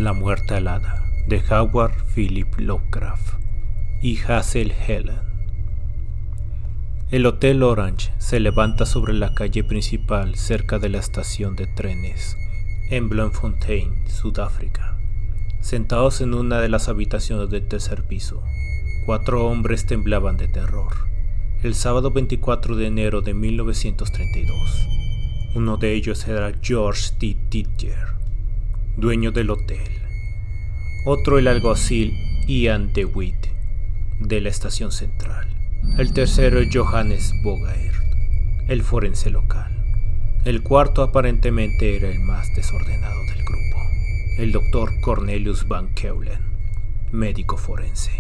La muerte alada de Howard Philip Lovecraft y Hazel Helen. El Hotel Orange se levanta sobre la calle principal cerca de la estación de trenes en Bloemfontein, Sudáfrica. Sentados en una de las habitaciones del tercer piso, 4 hombres temblaban de terror. El sábado 24 de enero de 1932. Uno de ellos era George T. Didier, dueño del hotel. Otro el alguacil Ian DeWitt, de la estación central. El tercero Johannes Bogaert, el forense local. El cuarto aparentemente era el más desordenado del grupo, el doctor Cornelius Van Keulen, médico forense.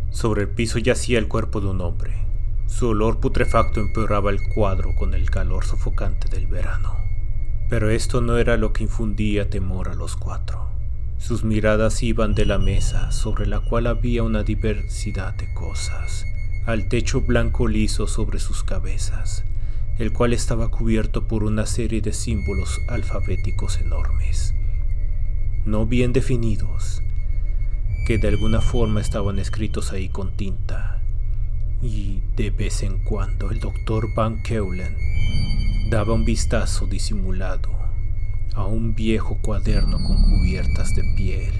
Sobre el piso yacía el cuerpo de un hombre. Su olor putrefacto empeoraba el cuadro con el calor sofocante del verano. Pero esto no era lo que infundía temor a los 4. Sus miradas iban de la mesa, sobre la cual había una diversidad de cosas, al techo blanco liso sobre sus cabezas, el cual estaba cubierto por una serie de símbolos alfabéticos enormes, no bien definidos, que de alguna forma estaban escritos ahí con tinta. Y de vez en cuando el doctor Van Keulen daba un vistazo disimulado a un viejo cuaderno con cubiertas de piel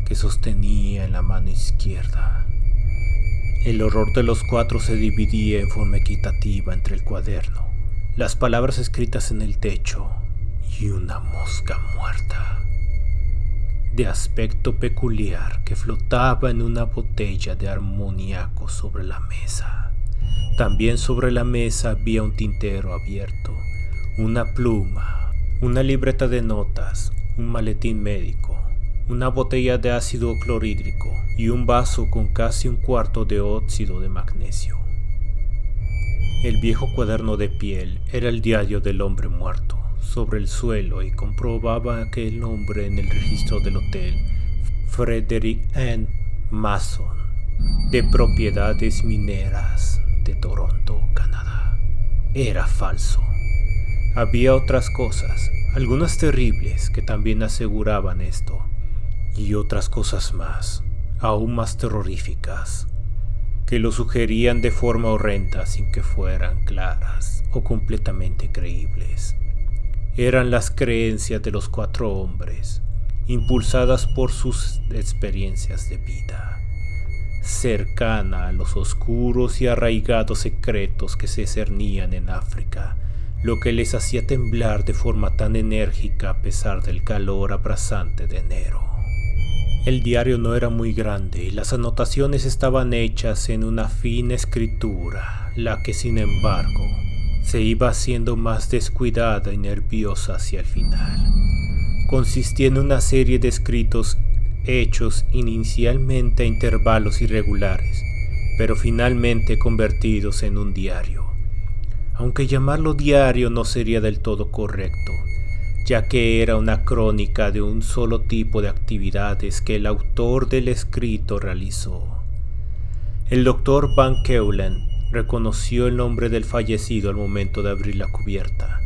que sostenía en la mano izquierda. El horror de los 4 se dividía en forma equitativa entre el cuaderno, las palabras escritas en el techo y una mosca muerta de aspecto peculiar que flotaba en una botella de armoníaco sobre la mesa. También sobre la mesa había un tintero abierto, una pluma, una libreta de notas, un maletín médico, una botella de ácido clorhídrico y un vaso con casi un cuarto de óxido de magnesio. El viejo cuaderno de piel era el diario del hombre muerto. Sobre el suelo y comprobaba que el nombre en el registro del hotel, Frederick N. Mason, de Propiedades Mineras de Toronto, Canadá, era falso. Había otras cosas, algunas terribles, que también aseguraban esto, y otras cosas más, aún más terroríficas, que lo sugerían de forma horrenda sin que fueran claras o completamente creíbles. Eran las creencias de los 4 hombres, impulsadas por sus experiencias de vida, cercana a los oscuros y arraigados secretos que se cernían en África, lo que les hacía temblar de forma tan enérgica a pesar del calor abrasante de enero. El diario no era muy grande y las anotaciones estaban hechas en una fina escritura, la que sin embargo se iba haciendo más descuidada y nerviosa hacia el final. Consistía en una serie de escritos hechos inicialmente a intervalos irregulares, pero finalmente convertidos en un diario. Aunque llamarlo diario no sería del todo correcto, ya que era una crónica de un solo tipo de actividades que el autor del escrito realizó. El doctor Van Keulen reconoció el nombre del fallecido al momento de abrir la cubierta,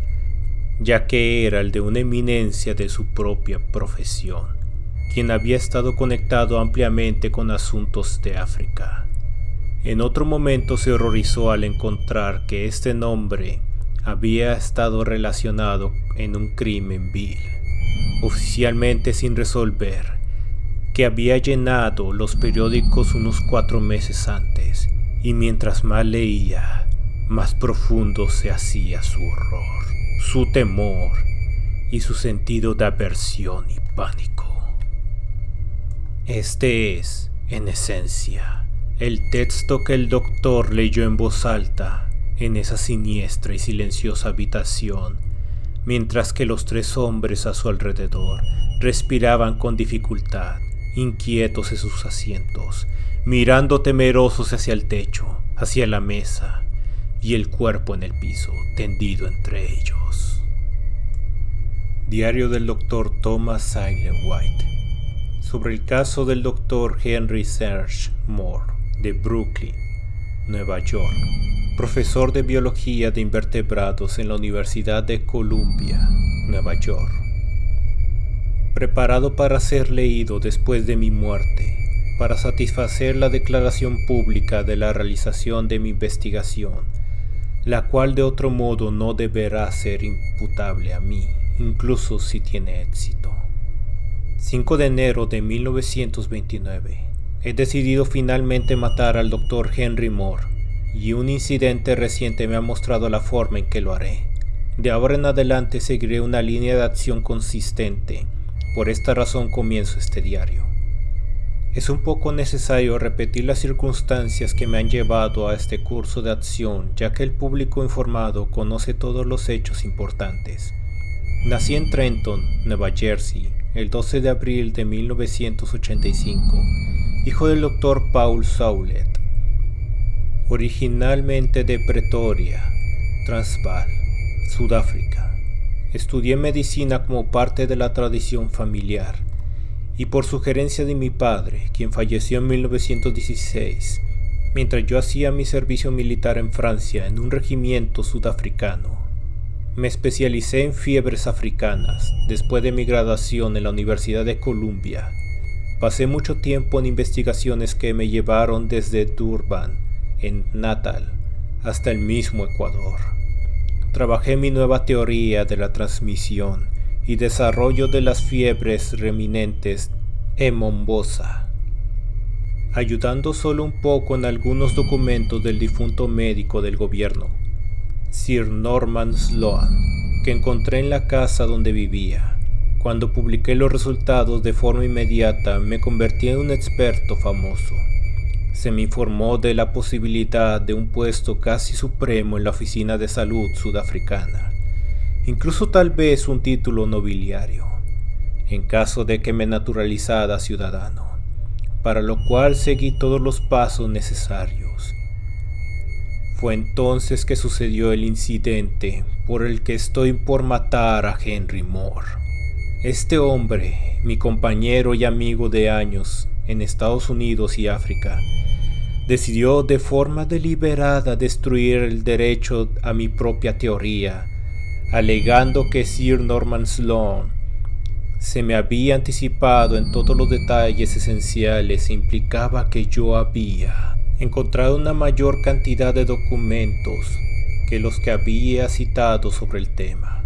ya que era el de una eminencia de su propia profesión, quien había estado conectado ampliamente con asuntos de África. En otro momento se horrorizó al encontrar que este nombre había estado relacionado en un crimen vil, oficialmente sin resolver, que había llenado los periódicos unos 4 meses antes. Y mientras más leía, más profundo se hacía su horror, su temor y su sentido de aversión y pánico. Este es, en esencia, el texto que el doctor leyó en voz alta en esa siniestra y silenciosa habitación, mientras que los 3 hombres a su alrededor respiraban con dificultad, inquietos en sus asientos, mirando temerosos hacia el techo, hacia la mesa y el cuerpo en el piso, tendido entre ellos. Diario del Dr. Thomas Silent White. Sobre el caso del Dr. Henry Serge Moore, de Brooklyn, Nueva York, profesor de biología de invertebrados en la Universidad de Columbia, Nueva York. preparado para ser leído después de mi muerte, para satisfacer la declaración pública de la realización de mi investigación, la cual de otro modo no deberá ser imputable a mí, incluso si tiene éxito. 5 de enero de 1929. He decidido finalmente matar al Dr. Henry Moore, y un incidente reciente me ha mostrado la forma en que lo haré. De ahora en adelante seguiré una línea de acción consistente. Por esta razón comienzo este diario. Es un poco necesario repetir las circunstancias que me han llevado a este curso de acción, ya que el público informado conoce todos los hechos importantes. Nací en Trenton, Nueva Jersey, el 12 de abril de 1985, hijo del Dr. Paul Sowlett, originalmente de Pretoria, Transvaal, Sudáfrica. Estudié medicina como parte de la tradición familiar y por sugerencia de mi padre, quien falleció en 1916, mientras yo hacía mi servicio militar en Francia en un regimiento sudafricano. Me especialicé en fiebres africanas después de mi graduación en la Universidad de Columbia. Pasé mucho tiempo en investigaciones que me llevaron desde Durban, en Natal, hasta el mismo Ecuador. Trabajé mi nueva teoría de la transmisión y desarrollo de las fiebres reminentes en Mombosa, ayudando solo un poco en algunos documentos del difunto médico del gobierno, Sir Norman Sloan, que encontré en la casa donde vivía. Cuando publiqué los resultados de forma inmediata, me convertí en un experto famoso. Se me informó de la posibilidad de un puesto casi supremo en la Oficina de Salud sudafricana, incluso tal vez un título nobiliario, en caso de que me naturalizara ciudadano, para lo cual seguí todos los pasos necesarios. Fue entonces que sucedió el incidente por el que estoy por matar a Henry Moore. Este hombre, mi compañero y amigo de años en Estados Unidos y África, decidió de forma deliberada destruir el derecho a mi propia teoría, alegando que Sir Norman Sloan se me había anticipado en todos los detalles esenciales e implicaba que yo había encontrado una mayor cantidad de documentos que los que había citado sobre el tema.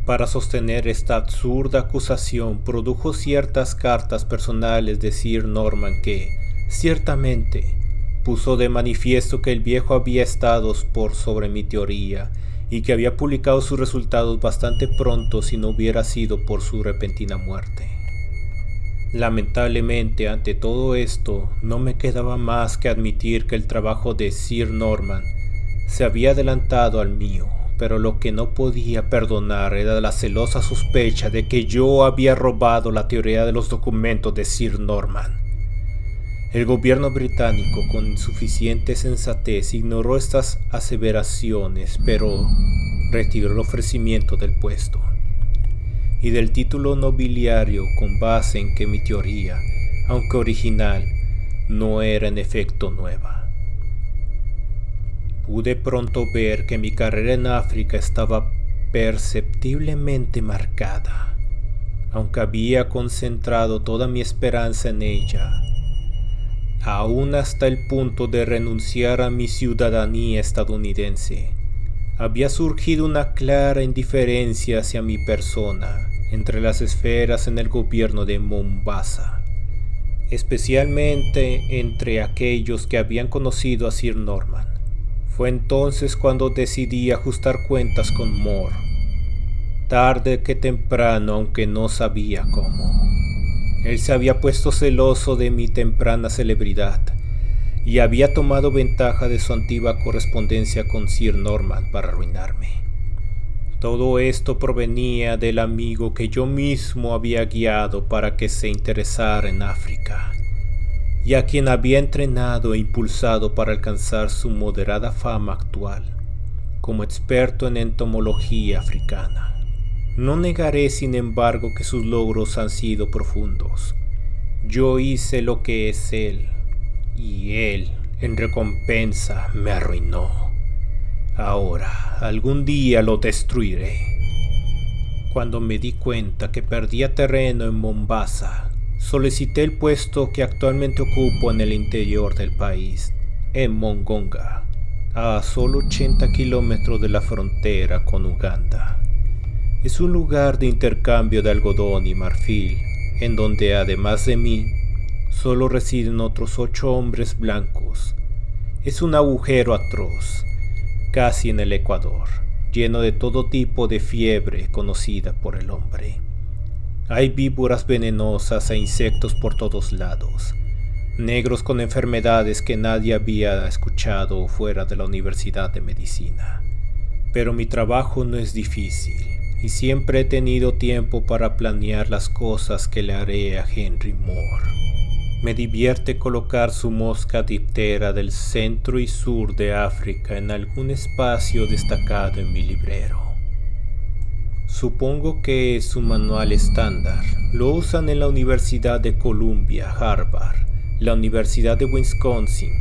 Para sostener esta absurda acusación, produjo ciertas cartas personales de Sir Norman que, ciertamente, puso de manifiesto que el viejo había estado por sobre mi teoría y que había publicado sus resultados bastante pronto si no hubiera sido por su repentina muerte. Lamentablemente, ante todo esto, no me quedaba más que admitir que el trabajo de Sir Norman se había adelantado al mío, pero lo que no podía perdonar era la celosa sospecha de que yo había robado la teoría de los documentos de Sir Norman. El gobierno británico, con suficiente sensatez, ignoró estas aseveraciones, pero retiró el ofrecimiento del puesto y del título nobiliario con base en que mi teoría, aunque original, no era en efecto nueva. Pude pronto ver que mi carrera en África estaba perceptiblemente marcada, aunque había concentrado toda mi esperanza en ella, aún hasta el punto de renunciar a mi ciudadanía estadounidense. Había surgido una clara indiferencia hacia mi persona entre las esferas en el gobierno de Mombasa, especialmente entre aquellos que habían conocido a Sir Norman. Fue entonces cuando decidí ajustar cuentas con Moore, tarde que temprano, aunque no sabía cómo. Él se había puesto celoso de mi temprana celebridad y había tomado ventaja de su antigua correspondencia con Sir Norman para arruinarme. Todo esto provenía del amigo que yo mismo había guiado para que se interesara en África, y a quien había entrenado e impulsado para alcanzar su moderada fama actual, como experto en entomología africana. No negaré, sin embargo, que sus logros han sido profundos. Yo hice lo que es él, y él, en recompensa, me arruinó. Ahora, algún día lo destruiré. Cuando me di cuenta que perdía terreno en Mombasa, solicité el puesto que actualmente ocupo en el interior del país, en Mongonga, a solo 80 kilómetros de la frontera con Uganda. Es un lugar de intercambio de algodón y marfil, en donde además de mí, solo residen otros 8 hombres blancos. Es un agujero atroz, casi en el Ecuador, lleno de todo tipo de fiebre conocida por el hombre. Hay víboras venenosas e insectos por todos lados, negros con enfermedades que nadie había escuchado fuera de la Universidad de Medicina. Pero mi trabajo no es difícil, y siempre he tenido tiempo para planear las cosas que le haré a Henry Moore. Me divierte colocar su mosca diptera del centro y sur de África en algún espacio destacado en mi librero. Supongo que es un manual estándar. Lo usan en la Universidad de Columbia, Harvard, la Universidad de Wisconsin.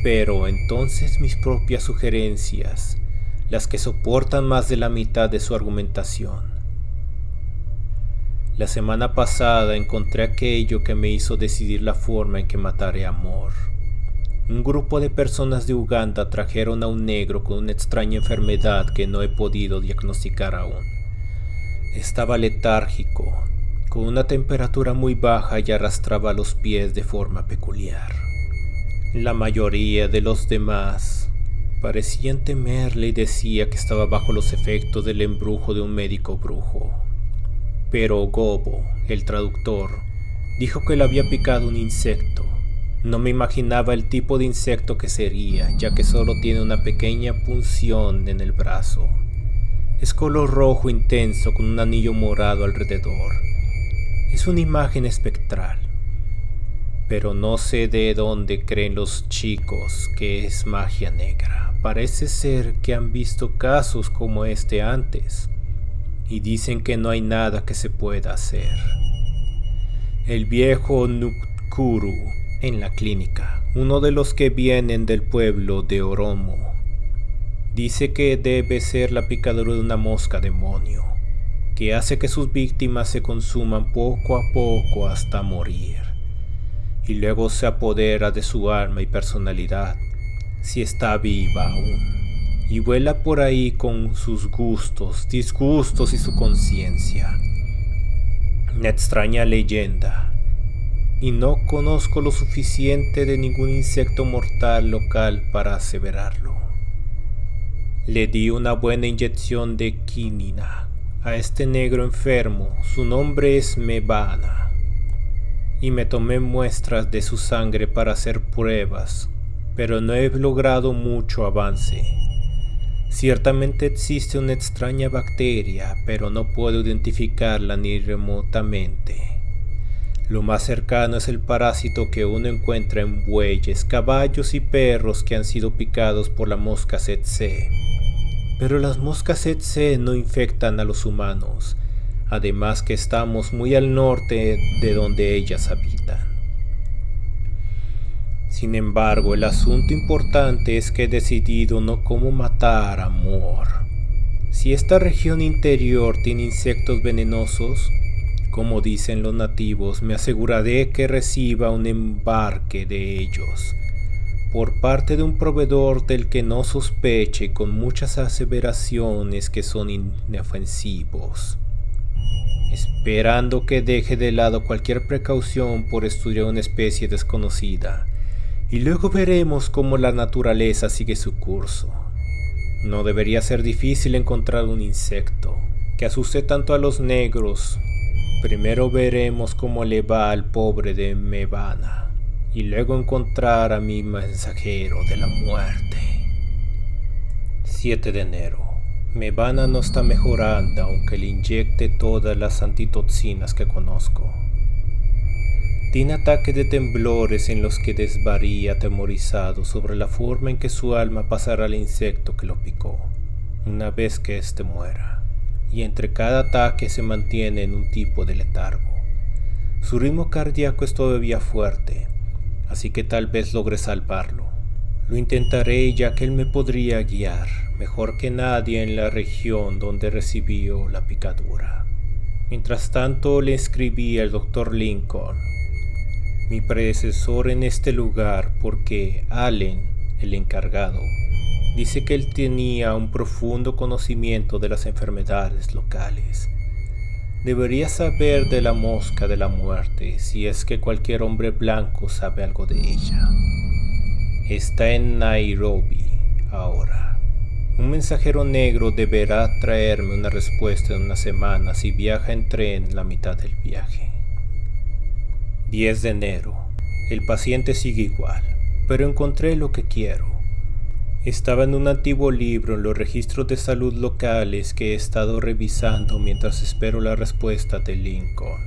Pero entonces mis propias sugerencias, las que soportan más de la mitad de su argumentación. La semana pasada encontré aquello que me hizo decidir la forma en que mataré a Moore. Un grupo de personas de Uganda trajeron a un negro con una extraña enfermedad que no he podido diagnosticar aún. Estaba letárgico, con una temperatura muy baja y arrastraba los pies de forma peculiar. La mayoría de los demás parecían temerle y decía que estaba bajo los efectos del embrujo de un médico brujo. Pero Gobo, el traductor, dijo que le había picado un insecto. No me imaginaba el tipo de insecto que sería, ya que solo tiene una pequeña punción en el brazo. Es color rojo intenso con un anillo morado alrededor. Es una imagen espectral. Pero no sé de dónde creen los chicos que es magia negra. Parece ser que han visto casos como este antes. Y dicen que no hay nada que se pueda hacer. El viejo Nukuru en la clínica, uno de los que vienen del pueblo de Oromo, dice que debe ser la picadura de una mosca demonio, que hace que sus víctimas se consuman poco a poco hasta morir, y luego se apodera de su alma y personalidad, si está viva aún. Y vuela por ahí con sus gustos, disgustos y su conciencia. Una extraña leyenda. Y no conozco lo suficiente de ningún insecto mortal local para aseverarlo. Le di una buena inyección de quinina a este negro enfermo. Su nombre es Mebana. Y me tomé muestras de su sangre para hacer pruebas, pero no he logrado mucho avance. Ciertamente existe una extraña bacteria, pero no puedo identificarla ni remotamente. Lo más cercano es el parásito que uno encuentra en bueyes, caballos y perros que han sido picados por la mosca tsetse. Pero las moscas tsetse no infectan a los humanos, además que estamos muy al norte de donde ellas habitan. Sin embargo, el asunto importante es que he decidido no cómo matar a Moore. Si esta región interior tiene insectos venenosos, como dicen los nativos, me aseguraré que reciba un embarque de ellos, por parte de un proveedor del que no sospeche, con muchas aseveraciones que son inofensivos, esperando que deje de lado cualquier precaución por estudiar una especie desconocida. Y luego veremos cómo la naturaleza sigue su curso. No debería ser difícil encontrar un insecto que asuste tanto a los negros. Primero veremos cómo le va al pobre de Mebana, y luego encontrar a mi mensajero de la muerte. 7 de enero. Mebana no está mejorando aunque le inyecte todas las antitoxinas que conozco. Tiene ataques de temblores en los que desvaría atemorizado sobre la forma en que su alma pasará al insecto que lo picó, una vez que éste muera, y entre cada ataque se mantiene en un tipo de letargo. Su ritmo cardíaco es todavía fuerte, así que tal vez logre salvarlo. Lo intentaré, ya que él me podría guiar mejor que nadie en la región donde recibió la picadura. Mientras tanto le escribí al Dr. Lincoln, mi predecesor en este lugar, porque Allen, el encargado, dice que él tenía un profundo conocimiento de las enfermedades locales. Debería saber de la mosca de la muerte, si es que cualquier hombre blanco sabe algo de ella. Está en Nairobi ahora. Un mensajero negro deberá traerme una respuesta en una semana si viaja en tren la mitad del viaje. 10 de enero. El paciente sigue igual, pero encontré lo que quiero. Estaba en un antiguo libro en los registros de salud locales que he estado revisando mientras espero la respuesta de Lincoln.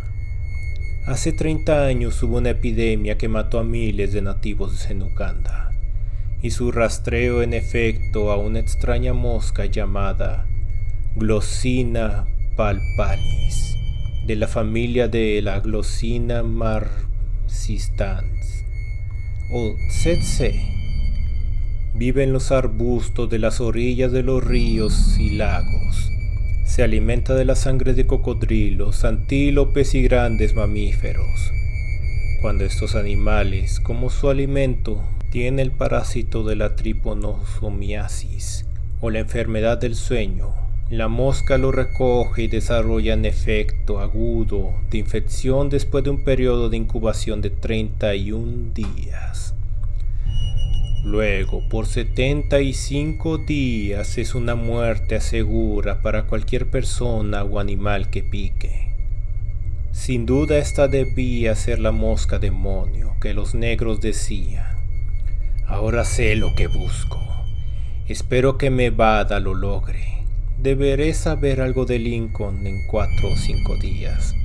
Hace 30 años hubo una epidemia que mató a miles de nativos en Uganda, y su rastreo en efecto a una extraña mosca llamada Glossina palpalis, de la familia de la Glossina marcescens, o tsetse. Vive en los arbustos de las orillas de los ríos y lagos. Se alimenta de la sangre de cocodrilos, antílopes y grandes mamíferos. Cuando estos animales, como su alimento, tienen el parásito de la triponosomiasis o la enfermedad del sueño, la mosca lo recoge y desarrolla un efecto agudo de infección después de un periodo de incubación de 31 días. Luego, por 75 días es una muerte segura para cualquier persona o animal que pique. Sin duda esta debía ser la mosca demonio que los negros decían. Ahora sé lo que busco. Espero que Mebada lo logre. Deberé saber algo de Lincoln en 4 o 5 días.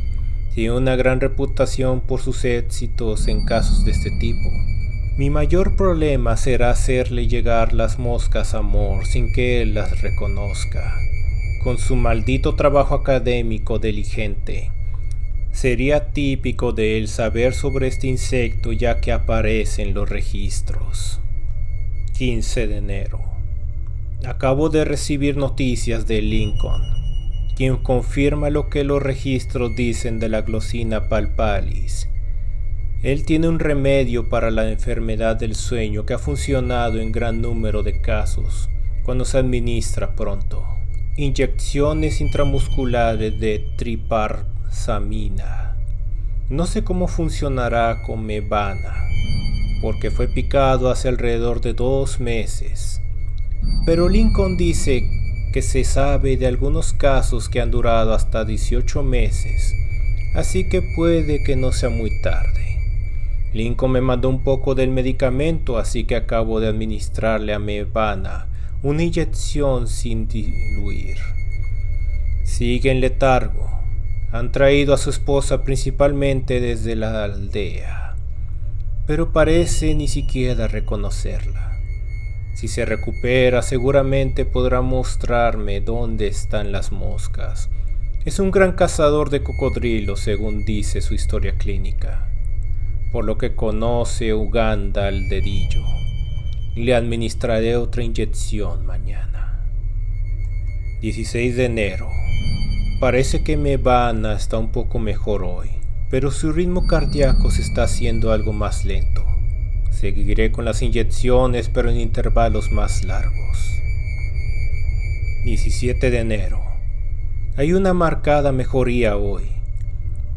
Tiene una gran reputación por sus éxitos en casos de este tipo. Mi mayor problema será hacerle llegar las moscas a Moore sin que él las reconozca. Con su maldito trabajo académico diligente, sería típico de él saber sobre este insecto ya que aparece en los registros. 15 de enero. Acabo de recibir noticias de Lincoln, quien confirma lo que los registros dicen de la Glossina palpalis. Él tiene un remedio para la enfermedad del sueño que ha funcionado en gran número de casos cuando se administra pronto. Inyecciones intramusculares de triparsamina. No sé cómo funcionará con Mebana, porque fue picado hace alrededor de 2 meses. Pero Lincoln dice que se sabe de algunos casos que han durado hasta 18 meses, así que puede que no sea muy tarde. Lincoln me mandó un poco del medicamento, así que acabo de administrarle a Mebana una inyección sin diluir. Sigue en letargo. Han traído a su esposa principalmente desde la aldea, pero parece ni siquiera reconocerla. Si se recupera, seguramente podrá mostrarme dónde están las moscas. Es un gran cazador de cocodrilos, según dice su historia clínica, por lo que conoce Uganda al dedillo. Le administraré otra inyección mañana. 16 de enero. Parece que Mebana está un poco mejor hoy, pero su ritmo cardíaco se está haciendo algo más lento. Seguiré con las inyecciones, pero en intervalos más largos. 17 de enero. Hay una marcada mejoría hoy.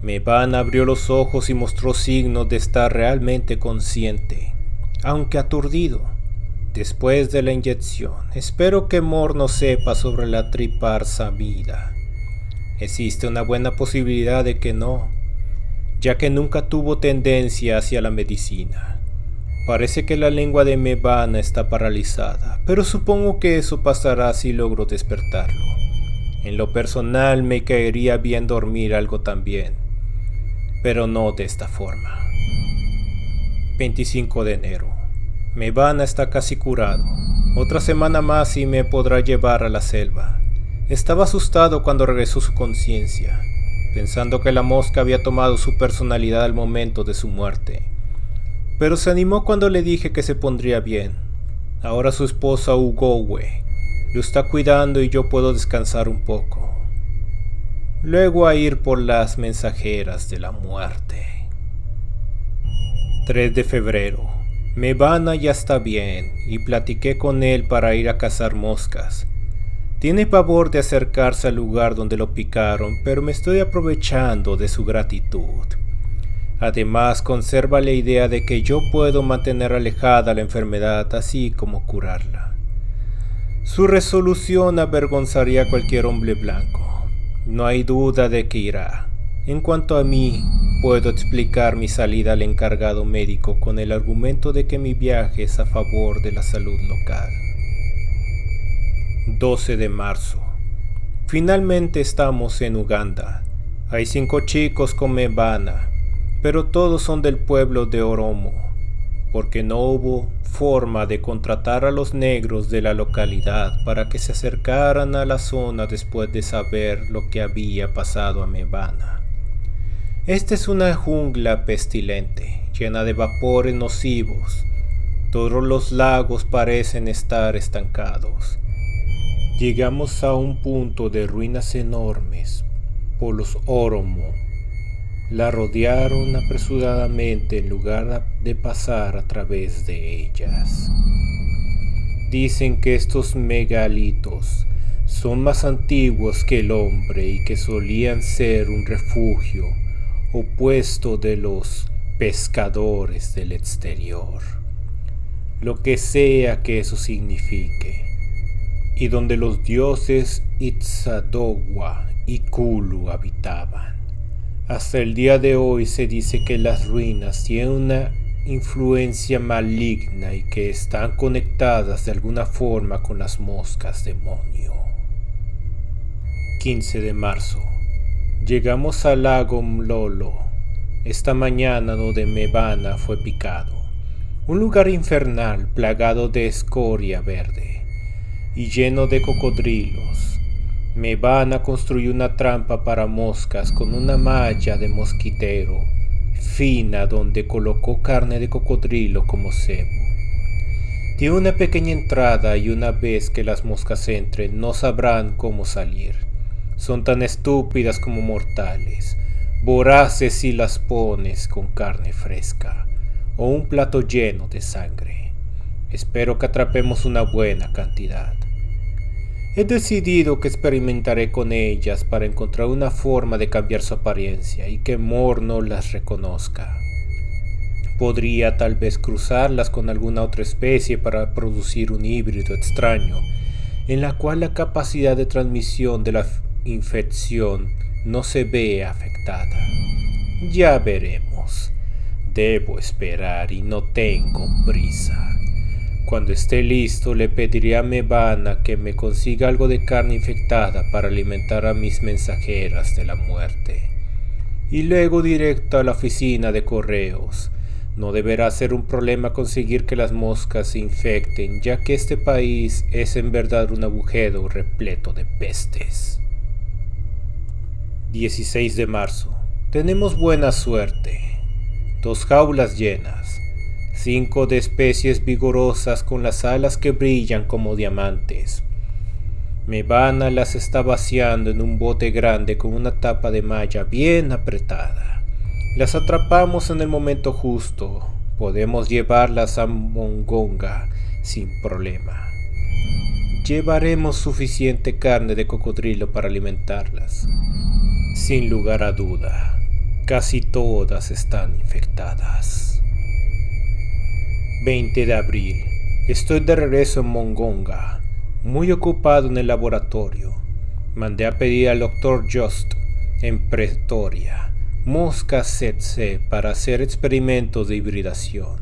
Mebana abrió los ojos y mostró signos de estar realmente consciente, aunque aturdido, después de la inyección. Espero que Moore no sepa sobre la triparsamina. Existe una buena posibilidad de que no, ya que nunca tuvo tendencia hacia la medicina. Parece que la lengua de Mebana está paralizada, pero supongo que eso pasará si logro despertarlo. En lo personal me caería bien dormir algo también, pero no de esta forma. 25 de enero. Mebana está casi curado. Otra semana más y me podrá llevar a la selva. Estaba asustado cuando regresó su conciencia, pensando que la mosca había tomado su personalidad al momento de su muerte. Pero se animó cuando le dije que se pondría bien. Ahora su esposa Ugowe lo está cuidando y yo puedo descansar un poco. Luego a ir por las mensajeras de la muerte. 3 de febrero. Mevana ya está bien y platiqué con él para ir a cazar moscas. Tiene pavor de acercarse al lugar donde lo picaron, pero me estoy aprovechando de su gratitud. Además, conserva la idea de que yo puedo mantener alejada la enfermedad así como curarla. Su resolución avergonzaría a cualquier hombre blanco. No hay duda de que irá. En cuanto a mí, puedo explicar mi salida al encargado médico con el argumento de que mi viaje es a favor de la salud local. 12 de marzo. Finalmente estamos en Uganda. Hay 5 chicos con Mevana, pero todos son del pueblo de Oromo, porque no hubo forma de contratar a los negros de la localidad para que se acercaran a la zona después de saber lo que había pasado a Mevana. Esta es una jungla pestilente, llena de vapores nocivos. Todos los lagos parecen estar estancados. Llegamos a un punto de ruinas enormes. Por los Oromo la rodearon apresuradamente en lugar de pasar a través de ellas. Dicen que estos megalitos son más antiguos que el hombre y que solían ser un refugio opuesto de los pescadores del exterior, lo que sea que eso signifique, y donde los dioses Itzadogwa y Kulu habitaban. Hasta el día de hoy se dice que las ruinas tienen una influencia maligna y que están conectadas de alguna forma con las moscas demonio. 15 de marzo. Llegamos al lago Mlolo, esta mañana donde Mevana fue picado. Un lugar infernal plagado de escoria verde y lleno de cocodrilos. Mevana construyó una trampa para moscas con una malla de mosquitero fina donde colocó carne de cocodrilo como cebo. Tiene una pequeña entrada y una vez que las moscas entren no sabrán cómo salir. Son tan estúpidas como mortales, voraces si las pones con carne fresca o un plato lleno de sangre. Espero que atrapemos una buena cantidad. He decidido que experimentaré con ellas para encontrar una forma de cambiar su apariencia y que Mor no las reconozca. Podría tal vez cruzarlas con alguna otra especie para producir un híbrido extraño, en la cual la capacidad de transmisión de la infección no se ve afectada. Ya veremos. Debo esperar y no tengo prisa. Cuando esté listo le pediré a Mevana que me consiga algo de carne infectada para alimentar a mis mensajeras de la muerte. Y luego directo a la oficina de correos. No deberá ser un problema conseguir que las moscas se infecten, ya que este país es en verdad un agujero repleto de pestes. 16 de marzo. Tenemos buena suerte. 2 jaulas llenas. 5 de especies vigorosas con las alas que brillan como diamantes. Mevana las está vaciando en un bote grande con una tapa de malla bien apretada. Las atrapamos en el momento justo. Podemos llevarlas a Mongonga sin problema. Llevaremos suficiente carne de cocodrilo para alimentarlas. Sin lugar a duda, casi todas están infectadas. 20 de abril. Estoy de regreso en Mongonga, muy ocupado en el laboratorio. Mandé a pedir al Dr. Just en Pretoria moscas tsetse para hacer experimentos de hibridación.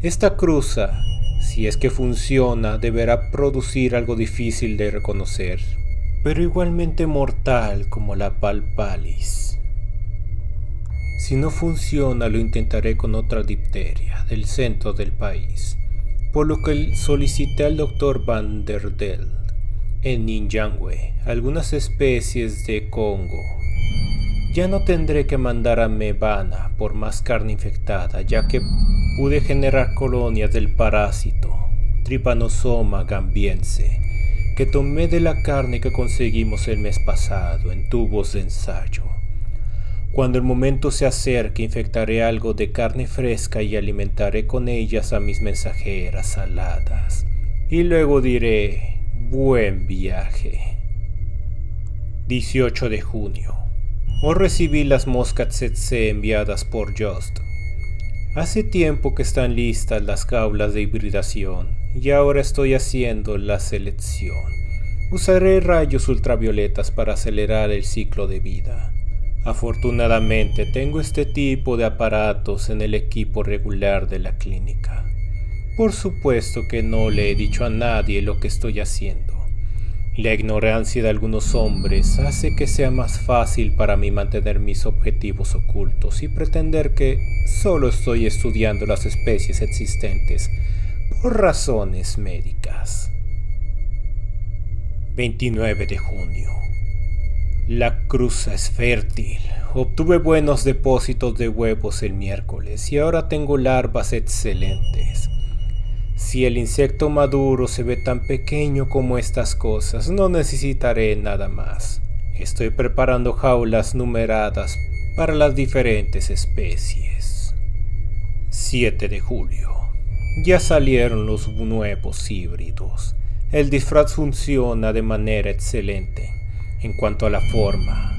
Esta cruza, si es que funciona, deberá producir algo difícil de reconocer, pero igualmente mortal como la palpalis. Si no funciona, lo intentaré con otra difteria del centro del país, por lo que solicité al Dr. Van der Del en Ninjangwe algunas especies de Congo. Ya no tendré que mandar a Mevana por más carne infectada, ya que pude generar colonias del parásito. Trypanosoma gambiense, que tomé de la carne que conseguimos el mes pasado en tubos de ensayo. Cuando el momento se acerque, infectaré algo de carne fresca y alimentaré con ellas a mis mensajeras aladas. Y luego diré, buen viaje. 18 de junio. Hoy recibí las moscas tsetse enviadas por Just. Hace tiempo que están listas las jaulas de hibridación y ahora estoy haciendo la selección. Usaré rayos ultravioletas para acelerar el ciclo de vida. Afortunadamente tengo este tipo de aparatos en el equipo regular de la clínica. Por supuesto que no le he dicho a nadie lo que estoy haciendo. La ignorancia de algunos hombres hace que sea más fácil para mí mantener mis objetivos ocultos y pretender que solo estoy estudiando las especies existentes por razones médicas. 29 de junio. La cruza es fértil. Obtuve buenos depósitos de huevos el miércoles y ahora tengo larvas excelentes. Si el insecto maduro se ve tan pequeño como estas cosas, no necesitaré nada más. Estoy preparando jaulas numeradas para las diferentes especies. 7 de julio. Ya salieron los nuevos híbridos. El disfraz funciona de manera excelente en cuanto a la forma,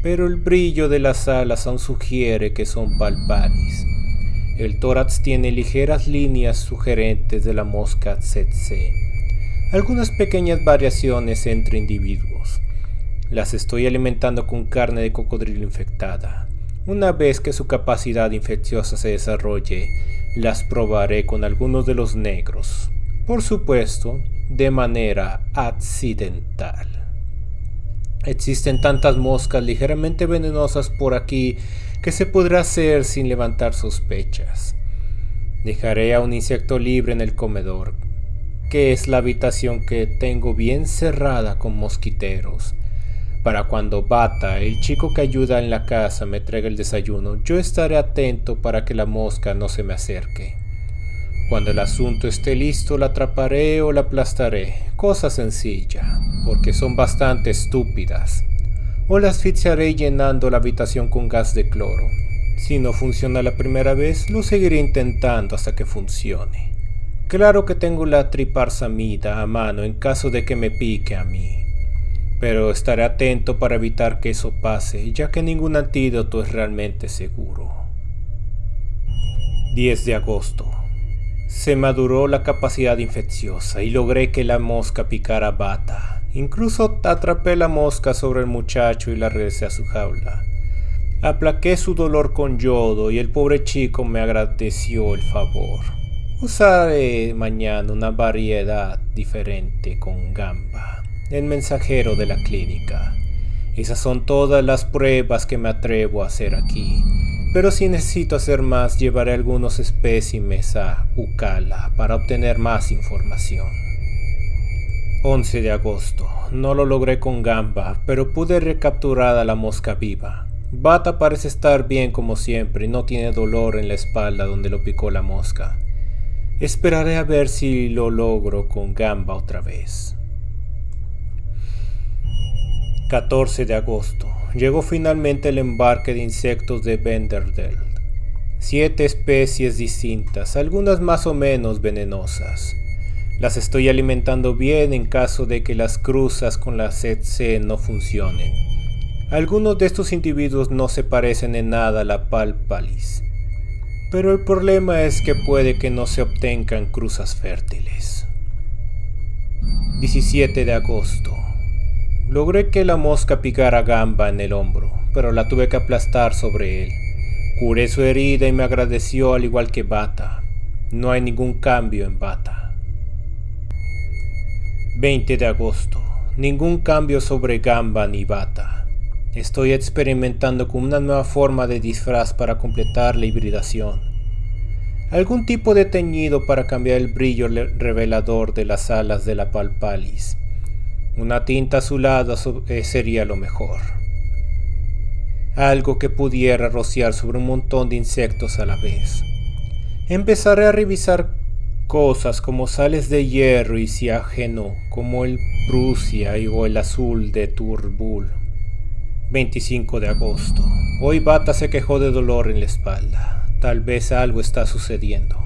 pero el brillo de las alas aún sugiere que son palpalis. El tórax tiene ligeras líneas sugerentes de la mosca tsetse. Algunas pequeñas variaciones entre individuos. Las estoy alimentando con carne de cocodrilo infectada. Una vez que su capacidad infecciosa se desarrolle, las probaré con algunos de los negros. Por supuesto, de manera accidental. Existen tantas moscas ligeramente venenosas por aquí que se podrá hacer sin levantar sospechas. Dejaré a un insecto libre en el comedor, que es la habitación que tengo bien cerrada con mosquiteros. Para cuando Bata, el chico que ayuda en la casa, me traiga el desayuno, yo estaré atento para que la mosca no se me acerque. Cuando el asunto esté listo, la atraparé o la aplastaré. Cosa sencilla, porque son bastante estúpidas. O la asfixiaré llenando la habitación con gas de cloro. Si no funciona la primera vez, lo seguiré intentando hasta que funcione. Claro que tengo la triparsamida a mano en caso de que me pique a mí. Pero estaré atento para evitar que eso pase, ya que ningún antídoto es realmente seguro. 10 de agosto. Se maduró la capacidad infecciosa y logré que la mosca picara a Bata. Incluso atrapé la mosca sobre el muchacho y la regresé a su jaula. Aplaqué su dolor con yodo y el pobre chico me agradeció el favor. Usaré mañana una variedad diferente con gamba, el mensajero de la clínica. Esas son todas las pruebas que me atrevo a hacer aquí. Pero si necesito hacer más, llevaré algunos espécimes a Ukala para obtener más información. 11 de agosto. No lo logré con gamba, pero pude recapturar a la mosca viva. Bata parece estar bien como siempre y no tiene dolor en la espalda donde lo picó la mosca. Esperaré a ver si lo logro con gamba otra vez. 14 de agosto. Llegó finalmente el embarque de insectos de Vanderdelt. 7 especies distintas, algunas más o menos venenosas. Las estoy alimentando bien en caso de que las cruzas con la tsetse no funcionen. Algunos de estos individuos no se parecen en nada a la palpalis. Pero el problema es que puede que no se obtengan cruzas fértiles. 17 de agosto. Logré que la mosca picara a Gamba en el hombro, pero la tuve que aplastar sobre él. Curé su herida y me agradeció al igual que Bata. No hay ningún cambio en Bata. 20 de agosto. Ningún cambio sobre Gamba ni Bata. Estoy experimentando con una nueva forma de disfraz para completar la hibridación. Algún tipo de teñido para cambiar el brillo revelador de las alas de la palpalis. Una tinta azulada sería lo mejor. Algo que pudiera rociar sobre un montón de insectos a la vez. Empezaré a revisar Cosas como sales de hierro y ciágeno, como el Prusia o el azul de Turbul. 25 de agosto. Hoy Bata se quejó de dolor en la espalda. Tal vez algo está sucediendo.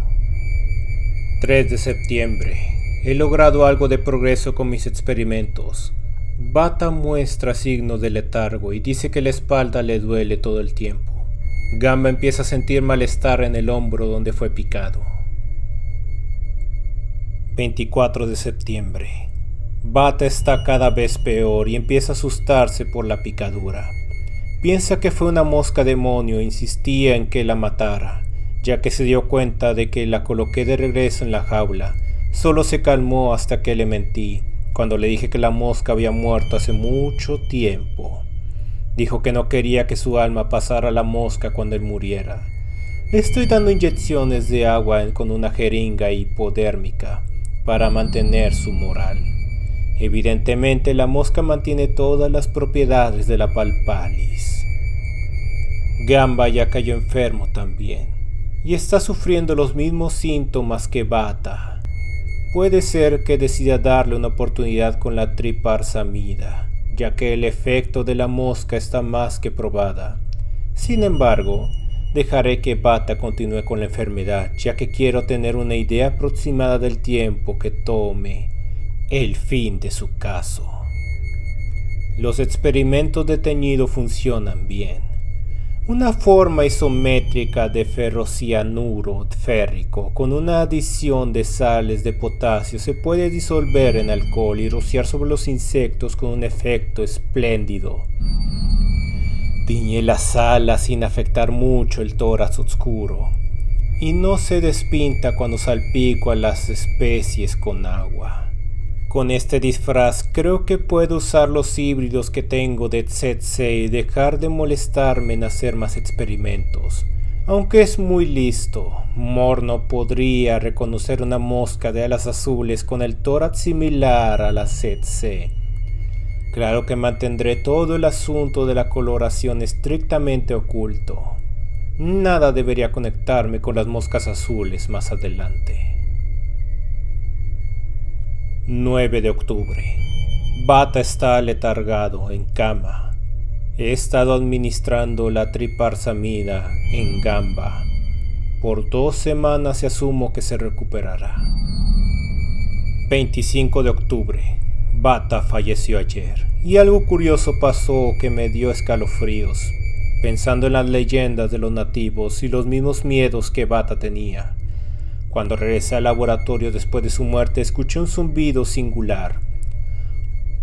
3 de septiembre. He logrado algo de progreso con mis experimentos. Bata muestra signos de letargo y dice que la espalda le duele todo el tiempo. Gamba empieza a sentir malestar en el hombro donde fue picado. 24 de septiembre. Bata está cada vez peor y empieza a asustarse por la picadura. Piensa que fue una mosca demonio e insistía en que la matara, ya que se dio cuenta de que la coloqué de regreso en la jaula. Solo se calmó hasta que le mentí, cuando le dije que la mosca había muerto hace mucho tiempo. Dijo que no quería que su alma pasara a la mosca cuando él muriera. Le estoy dando inyecciones de agua con una jeringa hipodérmica para mantener su moral. Evidentemente la mosca mantiene todas las propiedades de la Palpalis. Gamba ya cayó enfermo también y está sufriendo los mismos síntomas que Bata. Puede ser que decida darle una oportunidad con la triparsamida, ya que el efecto de la mosca está más que probada. Sin embargo, dejaré que Bata continúe con la enfermedad, ya que quiero tener una idea aproximada del tiempo que tome el fin de su caso. Los experimentos de teñido funcionan bien. Una forma isométrica de ferrocianuro férrico con una adición de sales de potasio se puede disolver en alcohol y rociar sobre los insectos con un efecto espléndido. Tiñe las alas sin afectar mucho el tórax oscuro y no se despinta cuando salpico a las especies con agua. Con este disfraz creo que puedo usar los híbridos que tengo de Tsetse y dejar de molestarme en hacer más experimentos. Aunque es muy listo, Morno podría reconocer una mosca de alas azules con el tórax similar a la Tsetse. Claro que mantendré todo el asunto de la coloración estrictamente oculto. Nada debería conectarme con las moscas azules más adelante. 9 de octubre. Bata está aletargado en cama. He estado administrando la triparsamida en Gamba. Por 2 semanas y asumo que se recuperará. 25 de octubre. Bata falleció ayer. Y algo curioso pasó que me dio escalofríos, pensando en las leyendas de los nativos y los mismos miedos que Bata tenía. Cuando regresé al laboratorio después de su muerte, escuché un zumbido singular,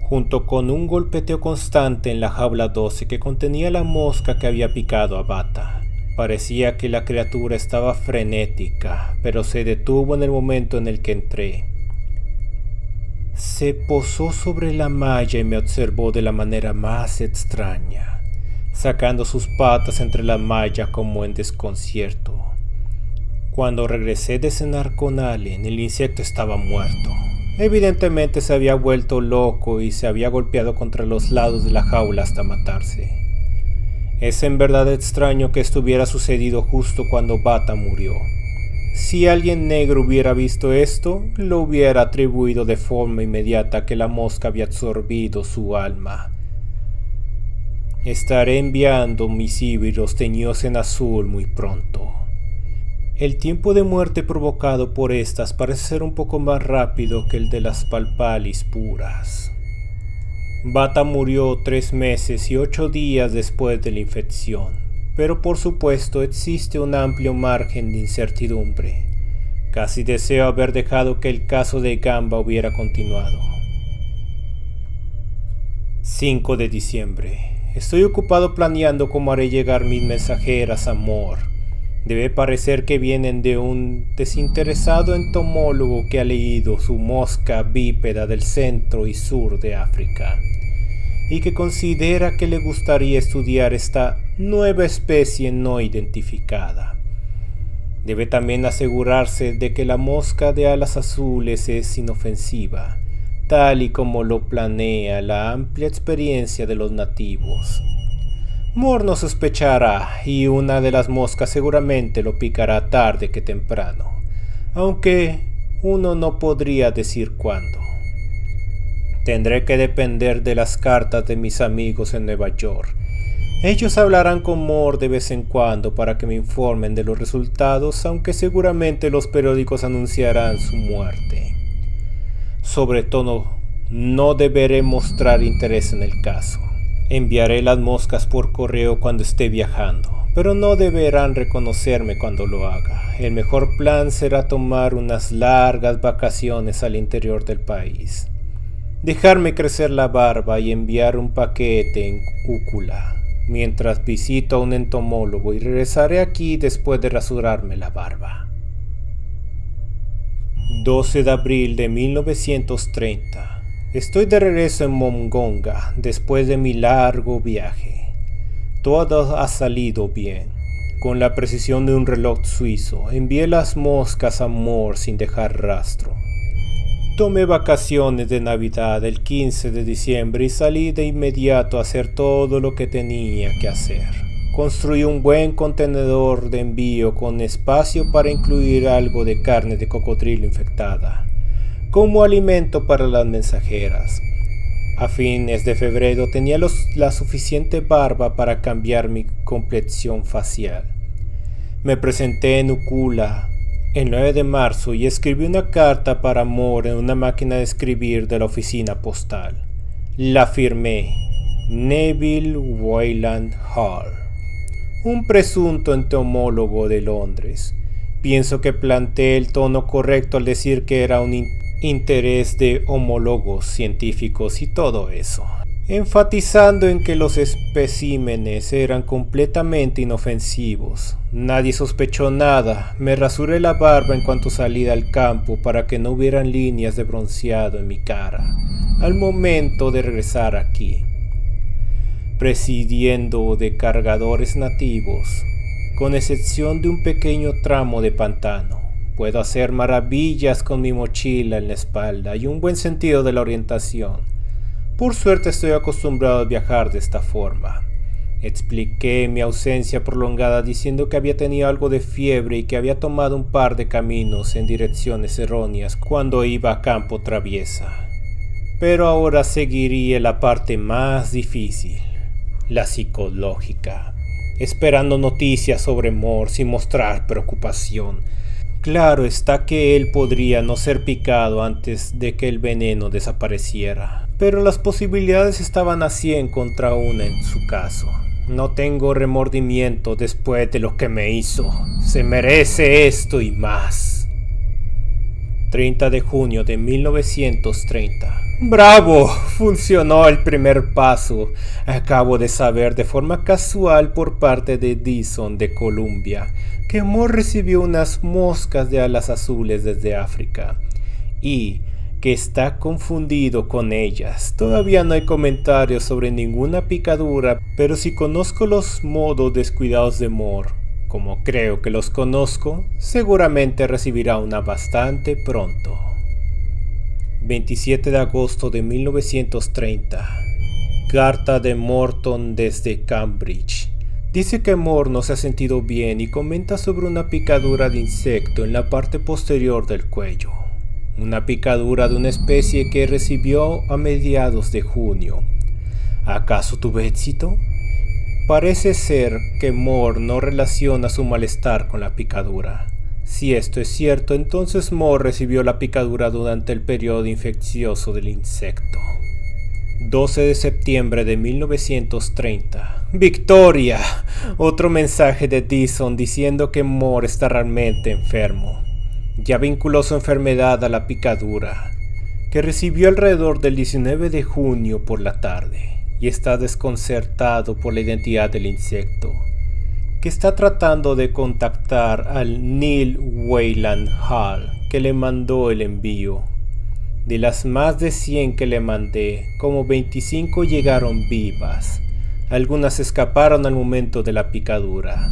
junto con un golpeteo constante en la jaula 12 que contenía la mosca que había picado a Bata. Parecía que la criatura estaba frenética, pero se detuvo en el momento en el que entré. Se posó sobre la malla y me observó de la manera más extraña, sacando sus patas entre la malla como en desconcierto. Cuando regresé de cenar con Allen, el insecto estaba muerto. Evidentemente se había vuelto loco y se había golpeado contra los lados de la jaula hasta matarse. Es en verdad extraño que esto hubiera sucedido justo cuando Bata murió. Si alguien negro hubiera visto esto, lo hubiera atribuido de forma inmediata a que la mosca había absorbido su alma. Estaré enviando mis híbridos teñidos en azul muy pronto. El tiempo de muerte provocado por estas parece ser un poco más rápido que el de las Palpalis puras. Bata murió 3 meses y 8 días después de la infección, pero por supuesto existe un amplio margen de incertidumbre. Casi deseo haber dejado que el caso de Gamba hubiera continuado. 5 de diciembre. Estoy ocupado planeando cómo haré llegar mis mensajeras a Mor. Debe parecer que vienen de un desinteresado entomólogo que ha leído su mosca bípeda del centro y sur de África y que considera que le gustaría estudiar esta nueva especie no identificada. Debe también asegurarse de que la mosca de alas azules es inofensiva, tal y como lo planea la amplia experiencia de los nativos. Mor no sospechará y una de las moscas seguramente lo picará tarde que temprano, aunque uno no podría decir cuándo. Tendré que depender de las cartas de mis amigos en Nueva York. Ellos hablarán con Moore de vez en cuando para que me informen de los resultados, aunque seguramente los periódicos anunciarán su muerte. Sobre todo, no deberé mostrar interés en el caso. Enviaré las moscas por correo cuando esté viajando, pero no deberán reconocerme cuando lo haga. El mejor plan será tomar unas largas vacaciones al interior del país. Dejarme crecer la barba y enviar un paquete en Úcula, mientras visito a un entomólogo, y regresaré aquí después de rasurarme la barba. 12 de abril de 1930. Estoy de regreso en Mongonga después de mi largo viaje. Todo ha salido bien. Con la precisión de un reloj suizo, envié las moscas a Moore sin dejar rastro. Tomé vacaciones de Navidad el 15 de diciembre y salí de inmediato a hacer todo lo que tenía que hacer. Construí un buen contenedor de envío con espacio para incluir algo de carne de cocodrilo infectada, como alimento para las mensajeras. A fines de febrero tenía la suficiente barba para cambiar mi complexión facial. Me presenté en Úcula el 9 de marzo y escribí una carta para Moore en una máquina de escribir de la oficina postal. La firmé Neville Wayland Hall, un presunto entomólogo de Londres. Pienso que planteé el tono correcto al decir que era un interés de homólogos científicos y todo eso, enfatizando en que los especímenes eran completamente inofensivos. Nadie sospechó nada. Me rasuré la barba en cuanto salí al campo para que no hubieran líneas de bronceado en mi cara al momento de regresar aquí. Prescindiendo de cargadores nativos, con excepción de un pequeño tramo de pantano, puedo hacer maravillas con mi mochila en la espalda y un buen sentido de la orientación. Por suerte estoy acostumbrado a viajar de esta forma. Expliqué mi ausencia prolongada diciendo que había tenido algo de fiebre y que había tomado un par de caminos en direcciones erróneas cuando iba a campo traviesa. Pero ahora seguiría la parte más difícil, la psicológica, esperando noticias sobre Moore sin mostrar preocupación. Claro está que él podría no ser picado antes de que el veneno desapareciera, pero las posibilidades estaban a 100 contra 1 en su caso. No tengo remordimiento después de lo que me hizo. Se merece esto y más. 30 de junio de 1930. ¡Bravo! Funcionó el primer paso. Acabo de saber de forma casual por parte de Dyson de Columbia que Moore recibió unas moscas de alas azules desde África y que está confundido con ellas. Todavía no hay comentarios sobre ninguna picadura, pero si conozco los modos descuidados de Moore, como creo que los conozco, seguramente recibirá una bastante pronto. 27 de agosto de 1930. Carta de Morton desde Cambridge. Dice que Moore no se ha sentido bien y comenta sobre una picadura de insecto en la parte posterior del cuello. Una picadura de una especie que recibió a mediados de junio. ¿Acaso tuve éxito? Parece ser que Moore no relaciona su malestar con la picadura. Si esto es cierto, entonces Moore recibió la picadura durante el periodo infeccioso del insecto. 12 de septiembre de 1930. ¡Victoria! Otro mensaje de Dyson diciendo que Moore está realmente enfermo. Ya vinculó su enfermedad a la picadura, que recibió alrededor del 19 de junio por la tarde, y está desconcertado por la identidad del insecto, que está tratando de contactar al Neil Wayland Hall, que le mandó el envío. De las más de 100 que le mandé, como 25 llegaron vivas. Algunas escaparon al momento de la picadura,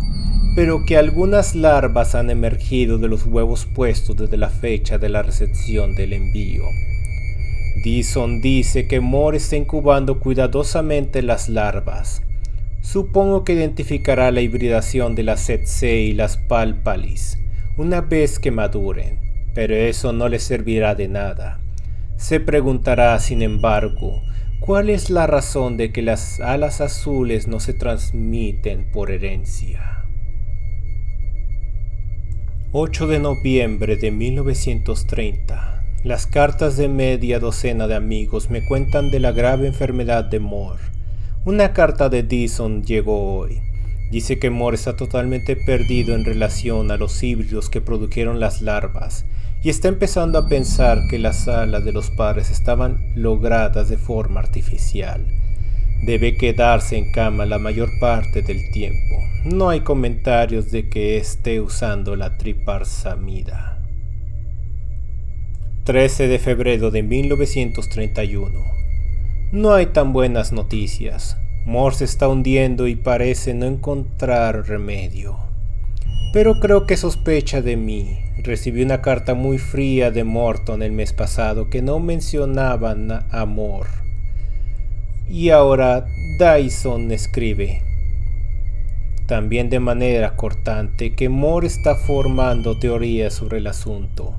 pero que algunas larvas han emergido de los huevos puestos desde la fecha de la recepción del envío. Dyson dice que Moore está incubando cuidadosamente las larvas. Supongo que identificará la hibridación de las tsetse y las palpalis una vez que maduren, pero eso no le servirá de nada. Se preguntará, sin embargo, ¿cuál es la razón de que las alas azules no se transmiten por herencia? 8 de noviembre de 1930. Las cartas de media docena de amigos me cuentan de la grave enfermedad de Moore. Una carta de Dyson llegó hoy. Dice que Moore está totalmente perdido en relación a los híbridos que produjeron las larvas y está empezando a pensar que las alas de los padres estaban logradas de forma artificial. Debe quedarse en cama la mayor parte del tiempo. No hay comentarios de que esté usando la triparsamida. 13 de febrero de 1931. No hay tan buenas noticias. Moore se está hundiendo y parece no encontrar remedio. Pero creo que sospecha de mí. Recibí una carta muy fría de Morton el mes pasado que no mencionaban a Moore. Y ahora Dyson escribe, también de manera cortante, que Moore está formando teorías sobre el asunto.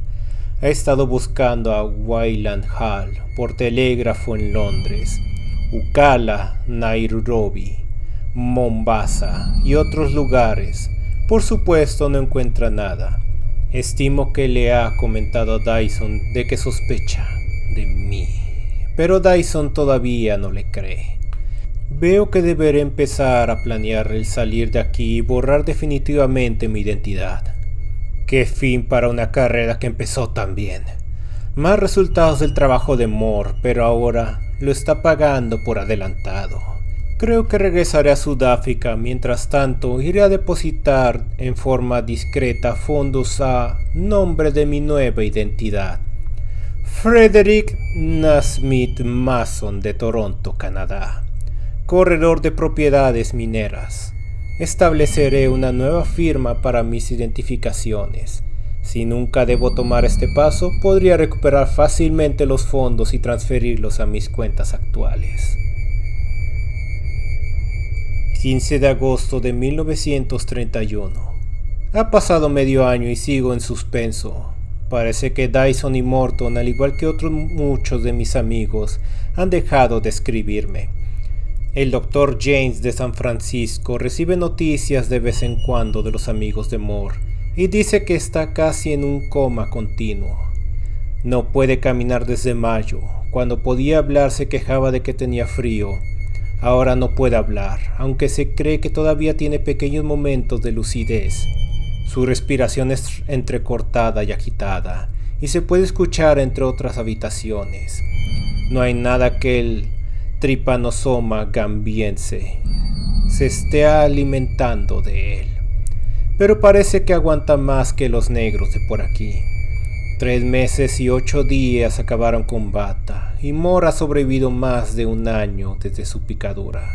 Ha estado buscando a Wayland Hall por telégrafo en Londres, Ukala, Nairobi, Mombasa y otros lugares. Por supuesto no encuentra nada. Estimo que le ha comentado a Dyson de que sospecha de mí. Pero Dyson todavía no le cree. Veo que deberé empezar a planear el salir de aquí y borrar definitivamente mi identidad. Qué fin para una carrera que empezó tan bien. Más resultados del trabajo de Moore, pero ahora lo está pagando por adelantado. Creo que regresaré a Sudáfrica. Mientras tanto, iré a depositar en forma discreta fondos a nombre de mi nueva identidad. Frederick Nasmith Mason de Toronto, Canadá. Corredor de propiedades mineras. Estableceré una nueva firma para mis identificaciones. Si nunca debo tomar este paso, podría recuperar fácilmente los fondos y transferirlos a mis cuentas actuales. 15 de agosto de 1931. Ha pasado medio año y sigo en suspenso. Parece que Dyson y Morton, al igual que otros muchos de mis amigos, han dejado de escribirme. El Dr. James de San Francisco recibe noticias de vez en cuando de los amigos de Moore y dice que está casi en un coma continuo. No puede caminar desde mayo. Cuando podía hablar se quejaba de que tenía frío. Ahora no puede hablar, aunque se cree que todavía tiene pequeños momentos de lucidez. Su respiración es entrecortada y agitada, y se puede escuchar entre otras habitaciones. No hay nada que el Trypanosoma gambiense se esté alimentando de él. Pero parece que aguanta más que los negros de por aquí. 3 meses y 8 días acabaron con Bata, y Moore ha sobrevivido más de un año desde su picadura.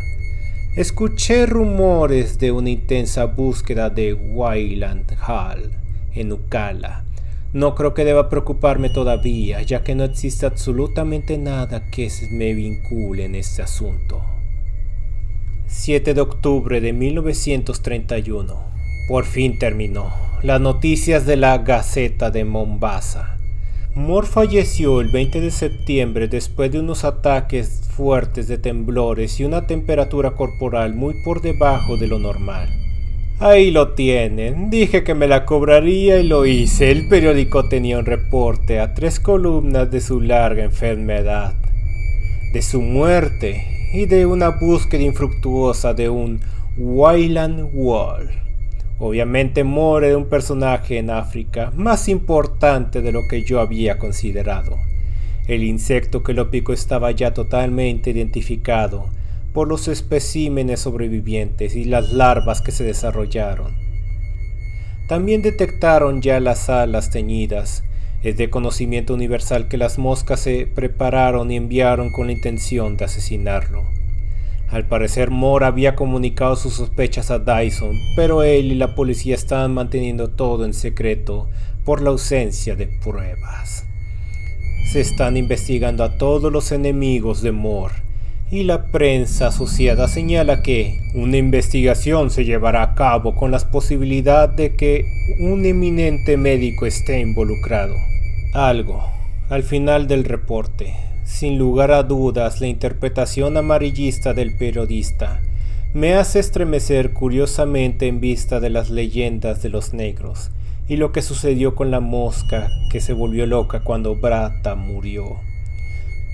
Escuché rumores de una intensa búsqueda de Wayland Hall en Ukala. No creo que deba preocuparme todavía, ya que no existe absolutamente nada que me vincule en este asunto. 7 de octubre de 1931. Por fin terminó. Las noticias de la Gaceta de Mombasa. Moore falleció el 20 de septiembre después de unos ataques fuertes de temblores y una temperatura corporal muy por debajo de lo normal. Ahí lo tienen. Dije que me la cobraría y lo hice. El periódico tenía un reporte a 3 columnas de su larga enfermedad, de su muerte y de una búsqueda infructuosa de un Wayland Hall. Obviamente Moore era un personaje en África más importante de lo que yo había considerado. El insecto que lo picó estaba ya totalmente identificado por los especímenes sobrevivientes y las larvas que se desarrollaron. También detectaron ya las alas teñidas. Es de conocimiento universal que las moscas se prepararon y enviaron con la intención de asesinarlo. Al parecer Moore había comunicado sus sospechas a Dyson, pero él y la policía estaban manteniendo todo en secreto por la ausencia de pruebas. Se están investigando a todos los enemigos de Moore, y la prensa asociada señala que una investigación se llevará a cabo con la posibilidad de que un eminente médico esté involucrado. Algo, al final del reporte, sin lugar a dudas, la interpretación amarillista del periodista me hace estremecer curiosamente en vista de las leyendas de los negros y lo que sucedió con la mosca que se volvió loca cuando Brata murió.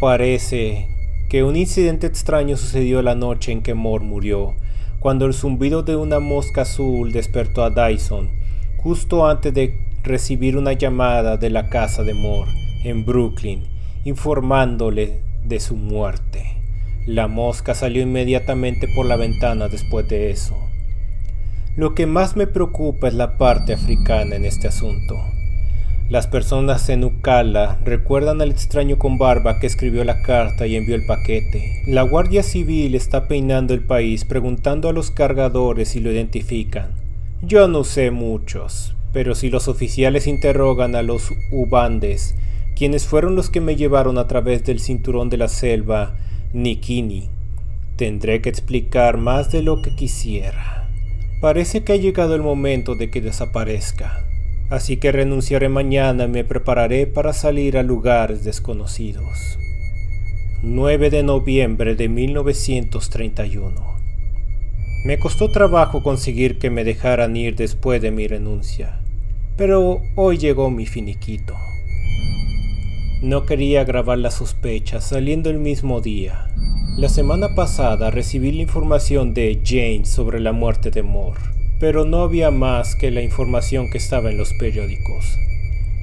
Parece que un incidente extraño sucedió la noche en que Moore murió, cuando el zumbido de una mosca azul despertó a Dyson, justo antes de recibir una llamada de la casa de Moore, en Brooklyn, informándole de su muerte. La mosca salió inmediatamente por la ventana después de eso. Lo que más me preocupa es la parte africana en este asunto. Las personas en Ukala recuerdan al extraño con barba que escribió la carta y envió el paquete. La Guardia Civil está peinando el país preguntando a los cargadores si lo identifican. Yo no sé muchos, pero si los oficiales interrogan a los Ubandes, quienes fueron los que me llevaron a través del cinturón de la selva Nikini, tendré que explicar más de lo que quisiera. Parece que ha llegado el momento de que desaparezca. Así que renunciaré mañana y me prepararé para salir a lugares desconocidos. 9 de noviembre de 1931. Me costó trabajo conseguir que me dejaran ir después de mi renuncia, pero hoy llegó mi finiquito. No quería agravar las sospechas saliendo el mismo día. La semana pasada recibí la información de James sobre la muerte de Moore, pero no había más que la información que estaba en los periódicos.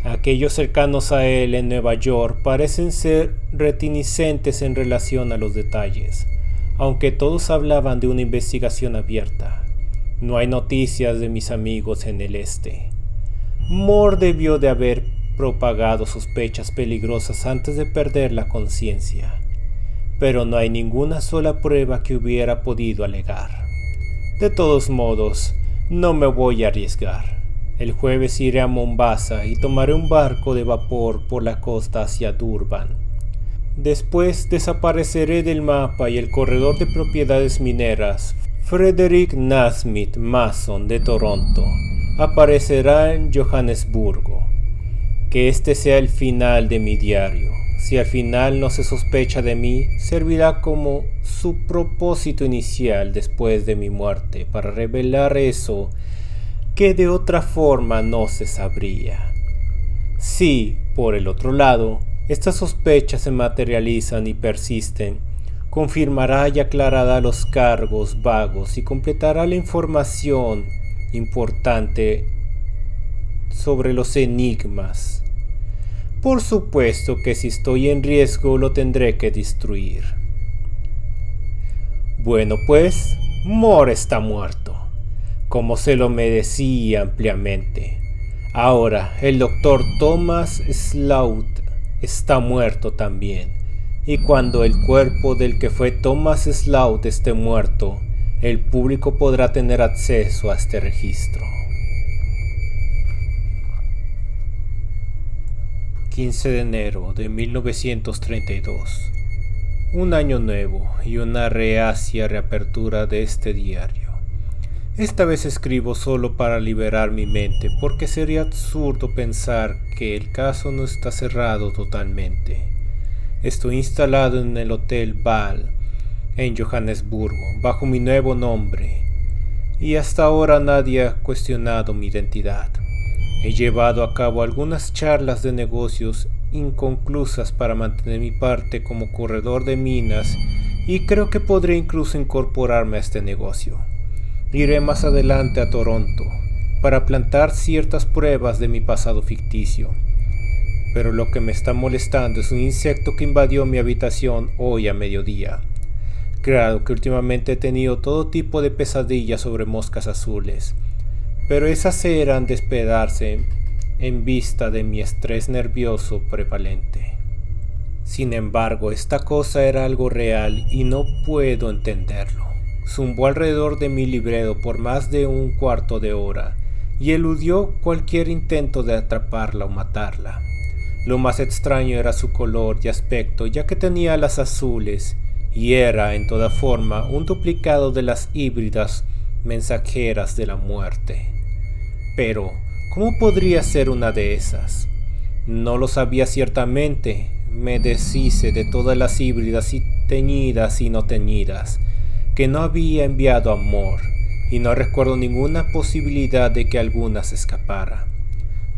Aquellos cercanos a él en Nueva York parecen ser reticentes en relación a los detalles, aunque todos hablaban de una investigación abierta. No hay noticias de mis amigos en el este. Moore debió de haber propagado sospechas peligrosas antes de perder la conciencia, pero no hay ninguna sola prueba que hubiera podido alegar. De todos modos, no me voy a arriesgar. El jueves iré a Mombasa y tomaré un barco de vapor por la costa hacia Durban. Después desapareceré del mapa y el corredor de propiedades mineras Frederick Nasmith Mason de Toronto aparecerá en Johannesburgo. Que este sea el final de mi diario. Si al final no se sospecha de mí, servirá como su propósito inicial después de mi muerte para revelar eso que de otra forma no se sabría. Si, por el otro lado, estas sospechas se materializan y persisten, confirmará y aclarará los cargos vagos y completará la información importante sobre los enigmas. Por supuesto que si estoy en riesgo lo tendré que destruir. Bueno pues, Moore está muerto, como se lo merecía ampliamente. Ahora, el doctor Thomas Slout está muerto también, y cuando el cuerpo del que fue Thomas Slout esté muerto, el público podrá tener acceso a este registro. 15 de enero de 1932. Un año nuevo y una reacia reapertura de este diario. Esta vez escribo solo para liberar mi mente, porque sería absurdo pensar que el caso no está cerrado totalmente. Estoy instalado en el Hotel Val, en Johannesburgo, bajo mi nuevo nombre, y hasta ahora nadie ha cuestionado mi identidad. He llevado a cabo algunas charlas de negocios inconclusas para mantener mi parte como corredor de minas y creo que podré incluso incorporarme a este negocio. Iré más adelante a Toronto para plantar ciertas pruebas de mi pasado ficticio. Pero lo que me está molestando es un insecto que invadió mi habitación hoy a mediodía. Claro que últimamente he tenido todo tipo de pesadillas sobre moscas azules, pero esas eran de esperarse en vista de mi estrés nervioso prevalente. Sin embargo, esta cosa era algo real y no puedo entenderlo. Zumbó alrededor de mi librero por más de un cuarto de hora y eludió cualquier intento de atraparla o matarla. Lo más extraño era su color y aspecto, ya que tenía alas azules y era, en toda forma, un duplicado de las híbridas mensajeras de la muerte. Pero, ¿cómo podría ser una de esas? No lo sabía ciertamente. Me deshice de todas las híbridas y teñidas y no teñidas, que no había enviado amor, y no recuerdo ninguna posibilidad de que alguna se escapara.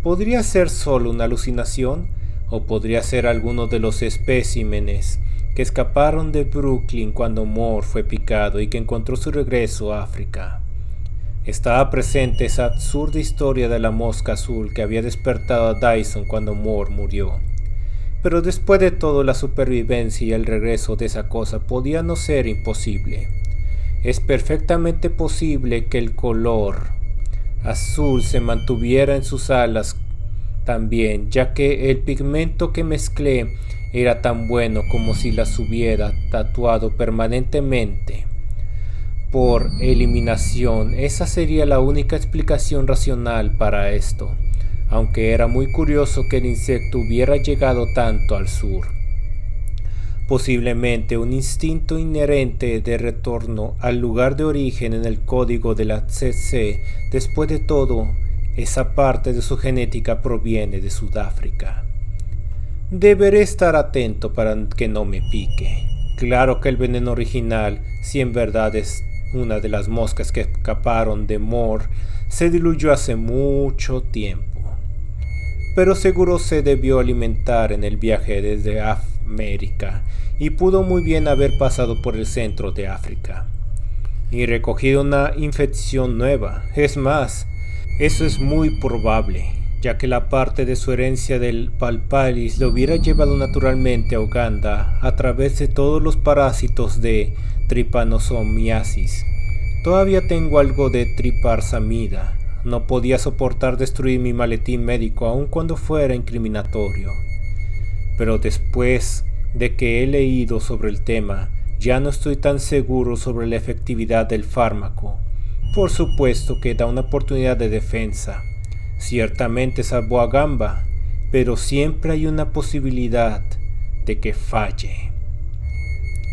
¿Podría ser solo una alucinación? ¿O podría ser alguno de los especímenes que escaparon de Brooklyn cuando Moore fue picado y que encontró su regreso a África? Estaba presente esa absurda historia de la mosca azul que había despertado a Dyson cuando Moore murió. Pero después de todo, la supervivencia y el regreso de esa cosa podía no ser imposible. Es perfectamente posible que el color azul se mantuviera en sus alas también, ya que el pigmento que mezclé era tan bueno como si las hubiera tatuado permanentemente. Por eliminación, esa sería la única explicación racional para esto, aunque era muy curioso que el insecto hubiera llegado tanto al sur. Posiblemente un instinto inherente de retorno al lugar de origen en el código de la CC. Después de todo, esa parte de su genética proviene de Sudáfrica. Deberé estar atento para que no me pique. Claro que el veneno original, si en verdad es una de las moscas que escaparon de Moore, se diluyó hace mucho tiempo. Pero seguro se debió alimentar en el viaje desde América y pudo muy bien haber pasado por el centro de África y recogido una infección nueva. Es más, eso es muy probable, ya que la parte de su herencia del Palpalis lo hubiera llevado naturalmente a Uganda a través de todos los parásitos de Trypanosomiasis. Todavía tengo algo de triparsamida. No podía soportar destruir mi maletín médico aun cuando fuera incriminatorio. Pero después de que he leído sobre el tema, ya no estoy tan seguro sobre la efectividad del fármaco. Por supuesto que da una oportunidad de defensa. Ciertamente salvó a Gamba, pero siempre hay una posibilidad de que falle.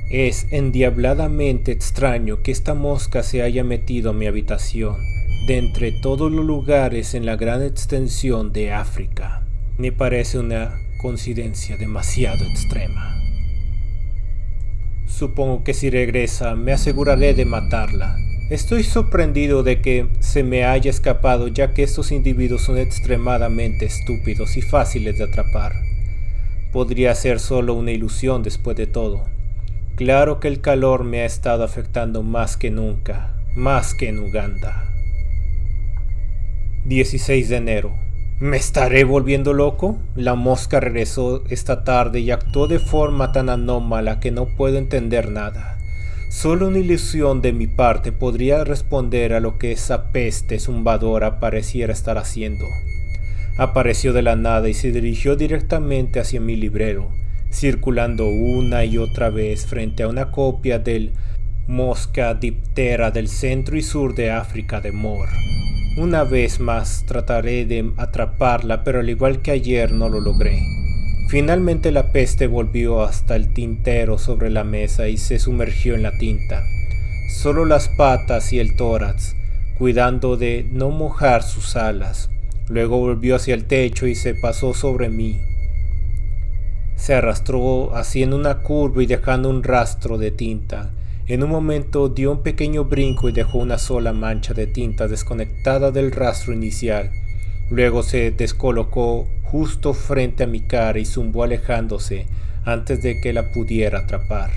Es endiabladamente extraño que esta mosca se haya metido a mi habitación, de entre todos los lugares en la gran extensión de África. Me parece una coincidencia demasiado extrema. Supongo que si regresa me aseguraré de matarla. Estoy sorprendido de que se me haya escapado, ya que estos individuos son extremadamente estúpidos y fáciles de atrapar. Podría ser solo una ilusión después de todo. Claro que el calor me ha estado afectando más que nunca, más que en Uganda. 16 de enero. ¿Me estaré volviendo loco? La mosca regresó esta tarde y actuó de forma tan anómala que no puedo entender nada. Solo una ilusión de mi parte podría responder a lo que esa peste zumbadora pareciera estar haciendo. Apareció de la nada y se dirigió directamente hacia mi librero, circulando una y otra vez frente a una copia del Mosca diptera del centro y sur de África de Moore. Una vez más trataré de atraparla, pero al igual que ayer no lo logré. Finalmente la peste volvió hasta el tintero sobre la mesa y se sumergió en la tinta. Solo las patas y el tórax, cuidando de no mojar sus alas. Luego volvió hacia el techo y se pasó sobre mí. Se arrastró haciendo una curva y dejando un rastro de tinta. En un momento dio un pequeño brinco y dejó una sola mancha de tinta desconectada del rastro inicial. Luego se descolocó justo frente a mi cara y zumbó alejándose antes de que la pudiera atrapar.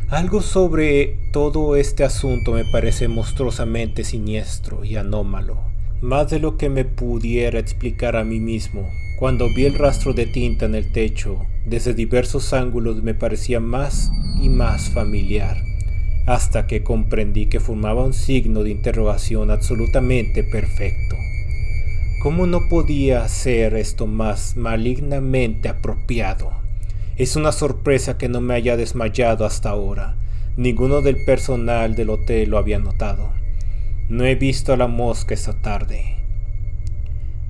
Algo sobre todo este asunto me parece monstruosamente siniestro y anómalo, más de lo que me pudiera explicar a mí mismo. Cuando vi el rastro de tinta en el techo, desde diversos ángulos me parecía más y más familiar, hasta que comprendí que formaba un signo de interrogación absolutamente perfecto. ¿Cómo no podía ser esto más malignamente apropiado? Es una sorpresa que no me haya desmayado hasta ahora. Ninguno del personal del hotel lo había notado. No he visto a la mosca esta tarde,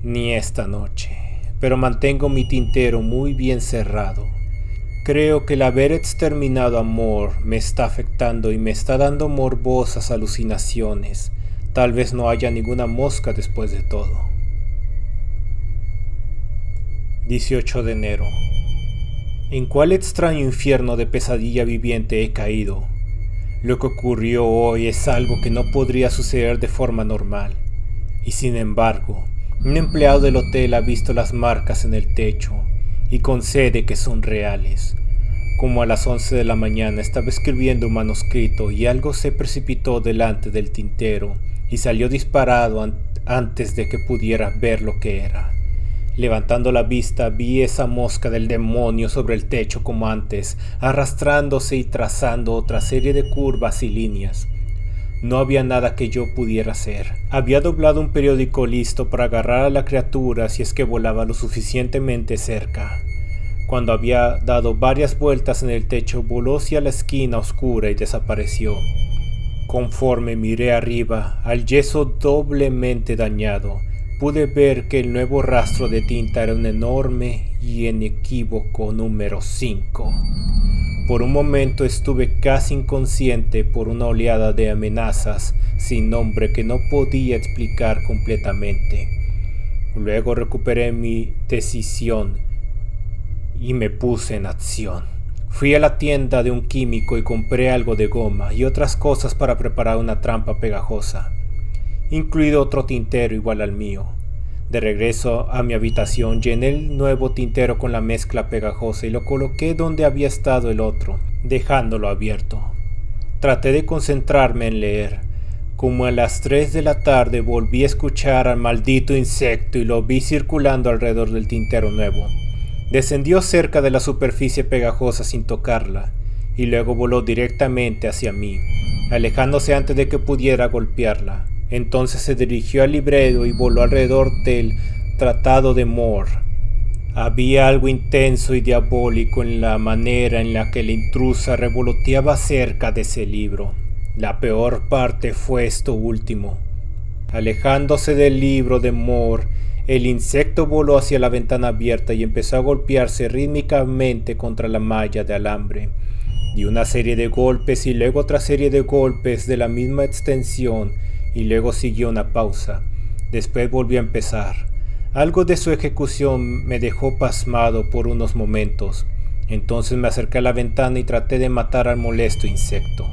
ni esta noche, pero mantengo mi tintero muy bien cerrado. Creo que el haber exterminado a Moore me está afectando y me está dando morbosas alucinaciones. Tal vez no haya ninguna mosca después de todo. 18 de enero. ¿En cuál extraño infierno de pesadilla viviente he caído? Lo que ocurrió hoy es algo que no podría suceder de forma normal. Y sin embargo, un empleado del hotel ha visto las marcas en el techo y concede que son reales. Como a las 11 de la mañana estaba escribiendo un manuscrito y algo se precipitó delante del tintero y salió disparado antes de que pudiera ver lo que era. Levantando la vista vi esa mosca del demonio sobre el techo como antes, arrastrándose y trazando otra serie de curvas y líneas. No había nada que yo pudiera hacer. Había doblado un periódico listo para agarrar a la criatura si es que volaba lo suficientemente cerca. Cuando había dado varias vueltas en el techo, voló hacia la esquina oscura y desapareció. Conforme miré arriba, al yeso doblemente dañado, pude ver que el nuevo rastro de tinta era un enorme y inequívoco número 5. Por un momento estuve casi inconsciente por una oleada de amenazas sin nombre que no podía explicar completamente. Luego recuperé mi decisión y me puse en acción. Fui a la tienda de un químico y compré algo de goma y otras cosas para preparar una trampa pegajosa, incluido otro tintero igual al mío. De regreso a mi habitación llené el nuevo tintero con la mezcla pegajosa y lo coloqué donde había estado el otro, dejándolo abierto. Traté de concentrarme en leer. Como a las 3 de la tarde volví a escuchar al maldito insecto y lo vi circulando alrededor del tintero nuevo. Descendió cerca de la superficie pegajosa sin tocarla, y luego voló directamente hacia mí, alejándose antes de que pudiera golpearla. Entonces se dirigió al librero y voló alrededor del Tratado de Moore. Había algo intenso y diabólico en la manera en la que la intrusa revoloteaba cerca de ese libro. La peor parte fue esto último. Alejándose del libro de Moore, el insecto voló hacia la ventana abierta y empezó a golpearse rítmicamente contra la malla de alambre. Dio una serie de golpes y luego otra serie de golpes de la misma extensión, y luego siguió una pausa. Después volvió a empezar. Algo de su ejecución me dejó pasmado por unos momentos. Entonces me acerqué a la ventana y traté de matar al molesto insecto.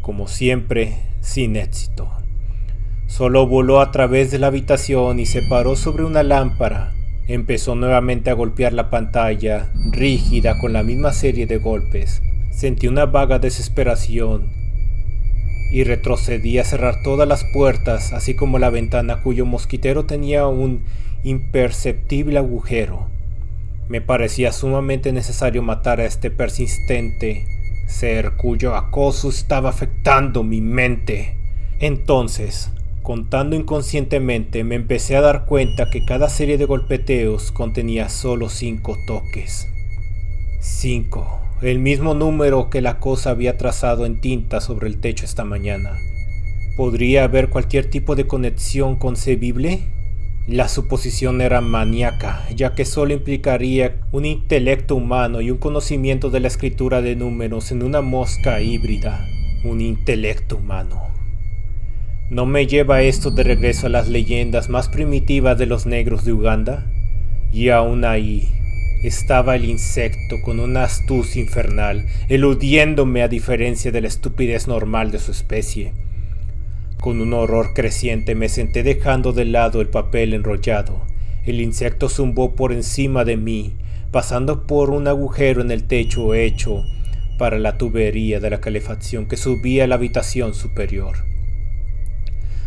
Como siempre, sin éxito. Solo voló a través de la habitación y se paró sobre una lámpara. Empezó nuevamente a golpear la pantalla, rígida con la misma serie de golpes. Sentí una vaga desesperación y retrocedí a cerrar todas las puertas, así como la ventana cuyo mosquitero tenía un imperceptible agujero. Me parecía sumamente necesario matar a este persistente ser cuyo acoso estaba afectando mi mente. Entonces, contando inconscientemente, me empecé a dar cuenta que cada serie de golpeteos contenía solo 5 toques. 5. El mismo número que la cosa había trazado en tinta sobre el techo esta mañana. ¿Podría haber cualquier tipo de conexión concebible? La suposición era maníaca, ya que solo implicaría un intelecto humano y un conocimiento de la escritura de números en una mosca híbrida. Un intelecto humano. ¿No me lleva esto de regreso a las leyendas más primitivas de los negros de Uganda? Y aún ahí estaba el insecto con una astucia infernal, eludiéndome a diferencia de la estupidez normal de su especie. Con un horror creciente me senté dejando de lado el papel enrollado. El insecto zumbó por encima de mí, pasando por un agujero en el techo hecho para la tubería de la calefacción que subía a la habitación superior.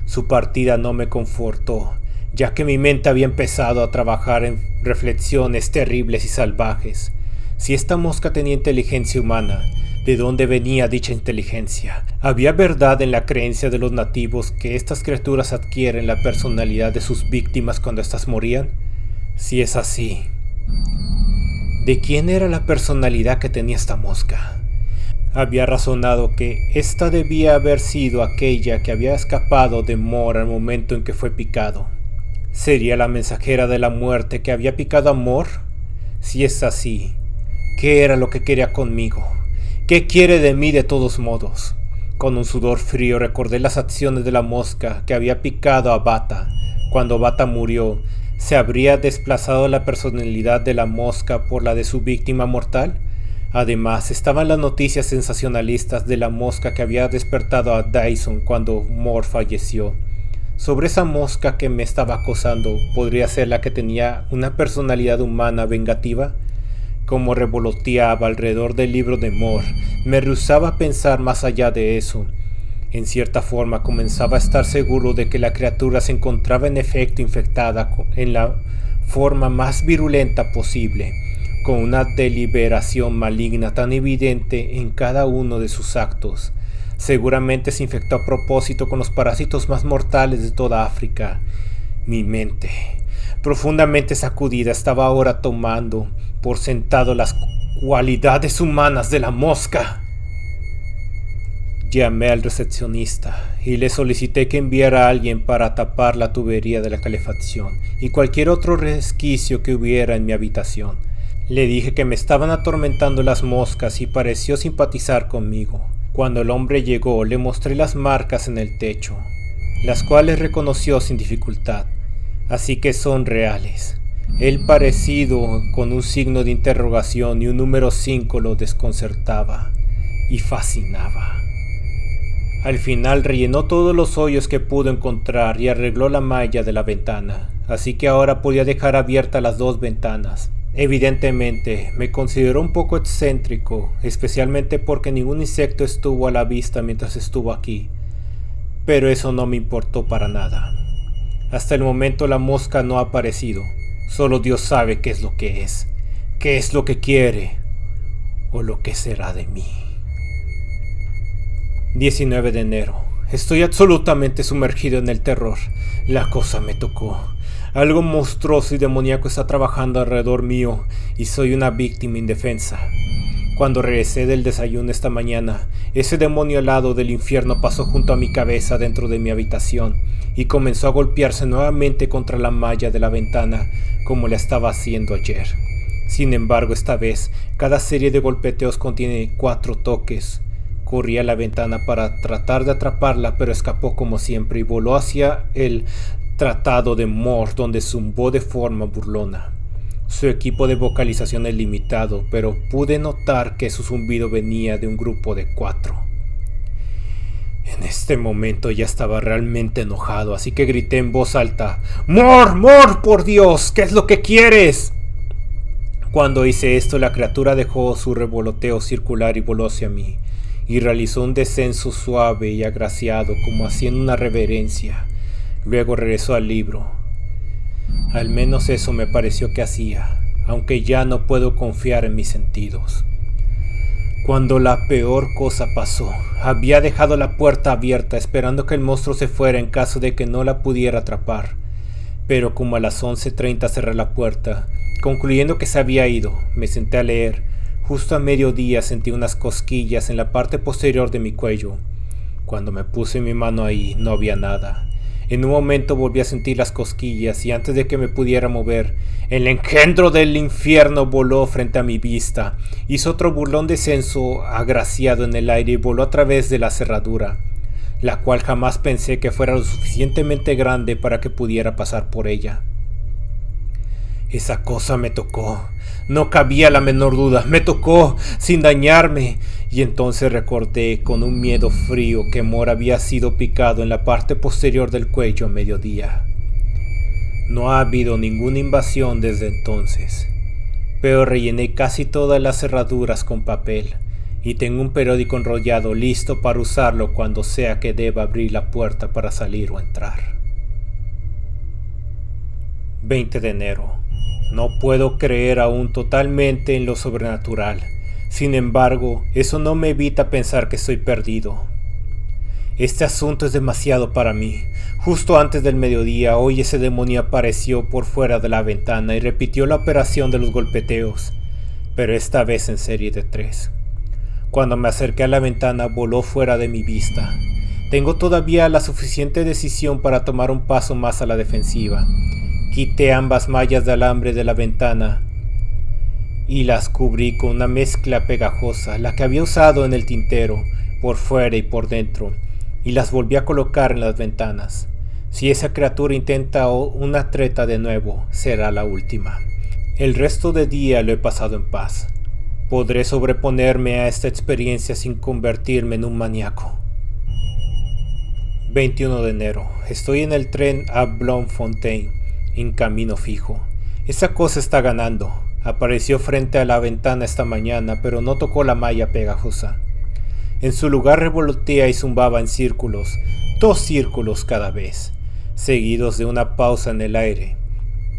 Su partida no me confortó, ya que mi mente había empezado a trabajar en reflexiones terribles y salvajes. Si esta mosca tenía inteligencia humana, ¿de dónde venía dicha inteligencia? ¿Había verdad en la creencia de los nativos que estas criaturas adquieren la personalidad de sus víctimas cuando éstas morían? Si es así, ¿de quién era la personalidad que tenía esta mosca? Había razonado que esta debía haber sido aquella que había escapado de Moore al momento en que fue picado. ¿Sería la mensajera de la muerte que había picado a Moore? Si es así, ¿Qué era lo que quería conmigo? ¿Qué quiere de mí de todos modos? Con un sudor frío recordé las acciones de la mosca que había picado a Bata. Cuando Bata murió, ¿se habría desplazado la personalidad de la mosca por la de su víctima mortal? Además, estaban las noticias sensacionalistas de la mosca que había despertado a Dyson cuando Moore falleció. Sobre esa mosca que me estaba acosando, ¿podría ser la que tenía una personalidad humana vengativa? Como revoloteaba alrededor del libro de Moore, me rehusaba a pensar más allá de eso. En cierta forma comenzaba a estar seguro de que la criatura se encontraba en efecto infectada en la forma más virulenta posible, con una deliberación maligna tan evidente en cada uno de sus actos. Seguramente se infectó a propósito con los parásitos más mortales de toda África. Mi mente, profundamente sacudida, estaba ahora tomando por sentado las cualidades humanas de la mosca. Llamé al recepcionista y le solicité que enviara a alguien para tapar la tubería de la calefacción y cualquier otro resquicio que hubiera en mi habitación. Le dije que me estaban atormentando las moscas y pareció simpatizar conmigo. Cuando el hombre llegó, le mostré las marcas en el techo, las cuales reconoció sin dificultad, así que son reales. El parecido con un signo de interrogación y un número 5 lo desconcertaba y fascinaba. Al final rellenó todos los hoyos que pudo encontrar y arregló la malla de la ventana, así que ahora podía dejar abiertas las dos ventanas. Evidentemente, me consideró un poco excéntrico, especialmente porque ningún insecto estuvo a la vista mientras estuvo aquí, pero eso no me importó para nada. Hasta el momento la mosca no ha aparecido. Solo Dios sabe qué es lo que quiere, o lo que será de mí. 19 de enero. Estoy absolutamente sumergido en el terror. La cosa me tocó. Algo monstruoso y demoníaco está trabajando alrededor mío y soy una víctima indefensa. Cuando regresé del desayuno esta mañana, ese demonio helado del infierno pasó junto a mi cabeza dentro de mi habitación y comenzó a golpearse nuevamente contra la malla de la ventana como le estaba haciendo ayer. Sin embargo, esta vez, cada serie de golpeteos contiene 4 toques. Corrí a la ventana para tratar de atraparla, pero escapó como siempre y voló hacia el tratado de Moore, donde zumbó de forma burlona. Su equipo de vocalización es limitado, pero pude notar que su zumbido venía de un grupo de 4. En este momento ya estaba realmente enojado, así que grité en voz alta: ¡Moore, Moore, por Dios! ¿Qué es lo que quieres? Cuando hice esto, la criatura dejó su revoloteo circular y voló hacia mí, y realizó un descenso suave y agraciado, como haciendo una reverencia. Luego regresó al libro. Al menos eso me pareció que hacía, aunque ya no puedo confiar en mis sentidos. Cuando la peor cosa pasó, había dejado la puerta abierta esperando que el monstruo se fuera en caso de que no la pudiera atrapar. Pero como a las 11:30 cerré la puerta, concluyendo que se había ido, me senté a leer. Justo a mediodía sentí unas cosquillas en la parte posterior de mi cuello. Cuando me puse mi mano ahí, no había nada. En un momento volví a sentir las cosquillas y antes de que me pudiera mover, el engendro del infierno voló frente a mi vista. Hizo otro burlón descenso agraciado en el aire y voló a través de la cerradura, la cual jamás pensé que fuera lo suficientemente grande para que pudiera pasar por ella. Esa cosa me tocó. No cabía la menor duda. Me tocó sin dañarme. Y entonces recordé con un miedo frío que Moore había sido picado en la parte posterior del cuello a mediodía. No ha habido ninguna invasión desde entonces, pero rellené casi todas las cerraduras con papel y tengo un periódico enrollado listo para usarlo cuando sea que deba abrir la puerta para salir o entrar. 20 de enero. No puedo creer aún totalmente en lo sobrenatural. Sin embargo, eso no me evita pensar que estoy perdido. Este asunto es demasiado para mí. Justo antes del mediodía, hoy ese demonio apareció por fuera de la ventana y repitió la operación de los golpeteos, pero esta vez en serie de 3. Cuando me acerqué a la ventana, voló fuera de mi vista. Tengo todavía la suficiente decisión para tomar un paso más a la defensiva. Quité ambas mallas de alambre de la ventana y las cubrí con una mezcla pegajosa, la que había usado en el tintero, por fuera y por dentro, y las volví a colocar en las ventanas. Si esa criatura intenta una treta de nuevo, será la última. El resto del día lo he pasado en paz. Podré sobreponerme a esta experiencia sin convertirme en un maníaco. 21 de enero. Estoy en el tren a Bloemfontein, en camino fijo. Esa cosa está ganando. Apareció frente a la ventana esta mañana, pero no tocó la malla pegajosa. En su lugar revolotea y zumbaba en círculos, 2 círculos cada vez, seguidos de una pausa en el aire.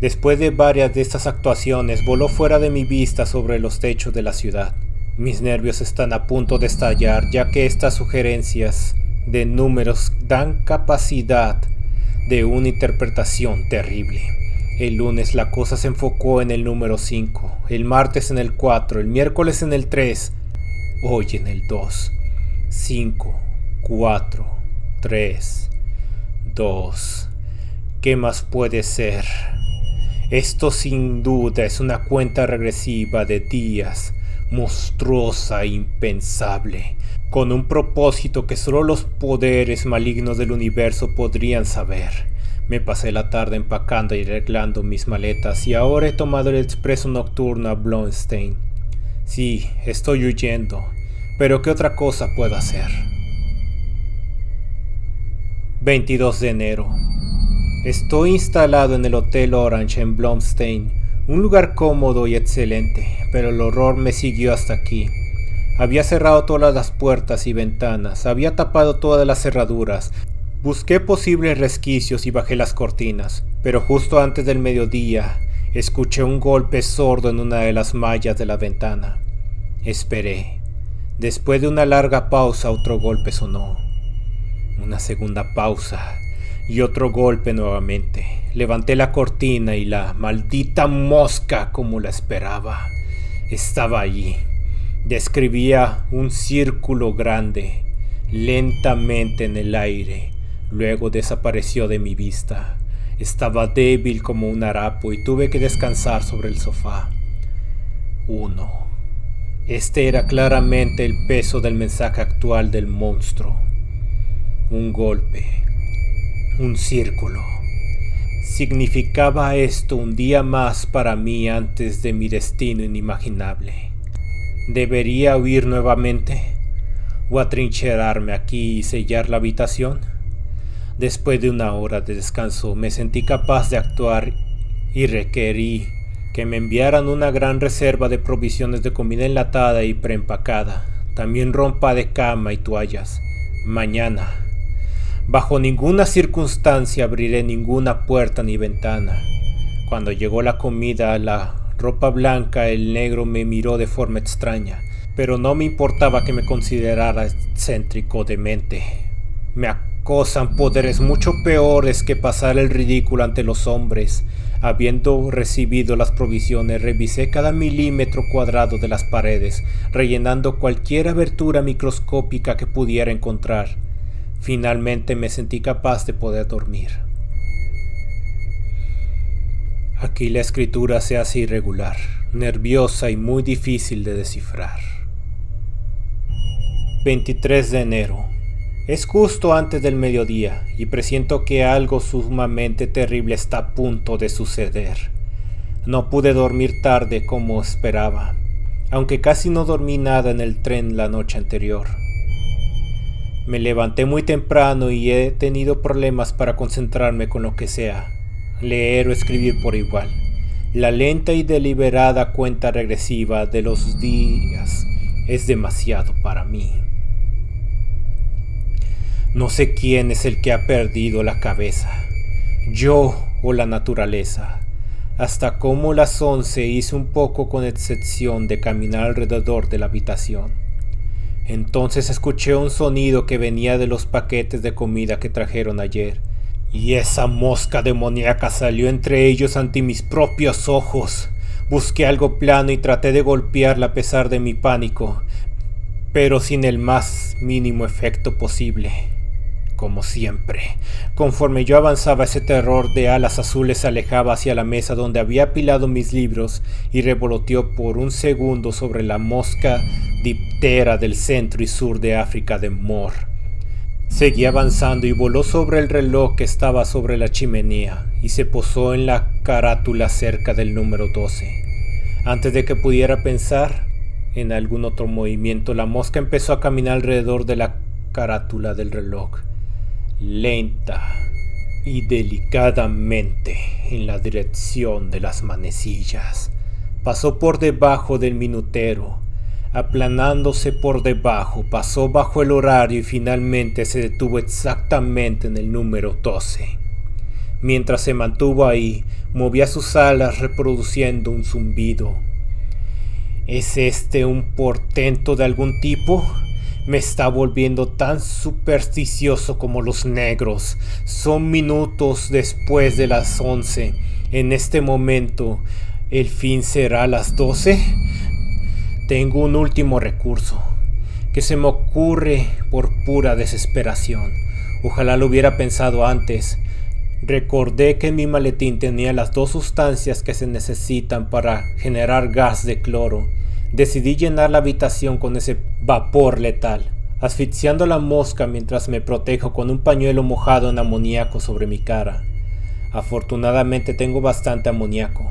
Después de varias de estas actuaciones, voló fuera de mi vista sobre los techos de la ciudad. Mis nervios están a punto de estallar, ya que estas sugerencias de números dan capacidad de una interpretación terrible. El lunes la cosa se enfocó en el número 5, el martes en el 4, el miércoles en el 3, hoy en el 2. 5, 4, 3, 2. ¿Qué más puede ser? Esto sin duda es una cuenta regresiva de días, monstruosa e impensable, con un propósito que solo los poderes malignos del universo podrían saber. Me pasé la tarde empacando y arreglando mis maletas y ahora he tomado el expreso nocturno a Bloemfontein. Sí, estoy huyendo, pero ¿qué otra cosa puedo hacer? 22 de enero. Estoy instalado en el Hotel Orange en Bloemfontein, un lugar cómodo y excelente, pero el horror me siguió hasta aquí. Había cerrado todas las puertas y ventanas, había tapado todas las cerraduras, busqué posibles resquicios y bajé las cortinas, pero justo antes del mediodía escuché un golpe sordo en una de las mallas de la ventana. Esperé. Después de una larga pausa, otro golpe sonó. Una segunda pausa y otro golpe nuevamente. Levanté la cortina y la maldita mosca, como la esperaba, estaba allí. Describía un círculo grande, lentamente en el aire. Luego desapareció de mi vista. Estaba débil como un harapo y tuve que descansar sobre el sofá. 1. Este era claramente el peso del mensaje actual del monstruo. Un golpe. Un círculo. ¿Significaba esto un día más para mí antes de mi destino inimaginable? ¿Debería huir nuevamente? ¿O atrincherarme aquí y sellar la habitación? Después de una hora de descanso me sentí capaz de actuar y requerí que me enviaran una gran reserva de provisiones de comida enlatada y preempacada, también ropa de cama y toallas. Mañana. Bajo ninguna circunstancia abriré ninguna puerta ni ventana. Cuando llegó la comida, la ropa blanca, el negro me miró de forma extraña, pero no me importaba que me considerara excéntrico o demente. Me acosan poderes mucho peores que pasar el ridículo ante los hombres. Habiendo recibido las provisiones, revisé cada milímetro cuadrado de las paredes, rellenando cualquier abertura microscópica que pudiera encontrar. Finalmente me sentí capaz de poder dormir. Aquí la escritura se hace irregular, nerviosa y muy difícil de descifrar. 23 de enero. Es justo antes del mediodía y presiento que algo sumamente terrible está a punto de suceder. No pude dormir tarde como esperaba, aunque casi no dormí nada en el tren la noche anterior. Me levanté muy temprano y he tenido problemas para concentrarme con lo que sea, leer o escribir por igual. La lenta y deliberada cuenta regresiva de los días es demasiado para mí. No sé quién es el que ha perdido la cabeza, yo o la naturaleza. Hasta como las 11 hice un poco con excepción de caminar alrededor de la habitación. Entonces escuché un sonido que venía de los paquetes de comida que trajeron ayer, y esa mosca demoníaca salió entre ellos ante mis propios ojos. Busqué algo plano y traté de golpearla a pesar de mi pánico, pero sin el más mínimo efecto posible. como siempre. Conforme yo avanzaba, ese terror de alas azules se alejaba hacia la mesa donde había apilado mis libros y revoloteó por un segundo sobre la mosca diptera del centro y sur de África de Mor. Seguí avanzando y voló sobre el reloj que estaba sobre la chimenea y se posó en la carátula cerca del número 12. Antes de que pudiera pensar en algún otro movimiento, la mosca empezó a caminar alrededor de la carátula del reloj, lenta y delicadamente en la dirección de las manecillas. Pasó por debajo del minutero, aplanándose por debajo, pasó bajo el horario y finalmente se detuvo exactamente en el número 12. Mientras se mantuvo ahí, movía sus alas reproduciendo un zumbido. ¿Es este un portento de algún tipo? Me está volviendo tan supersticioso como los negros. Son minutos después de las 11. En este momento, ¿el fin será a las 12? Tengo un último recurso, que se me ocurre por pura desesperación. Ojalá lo hubiera pensado antes. Recordé que en mi maletín tenía las 2 sustancias que se necesitan para generar gas de cloro. Decidí llenar la habitación con ese vapor letal, asfixiando a la mosca mientras me protejo con un pañuelo mojado en amoníaco sobre mi cara. Afortunadamente tengo bastante amoníaco.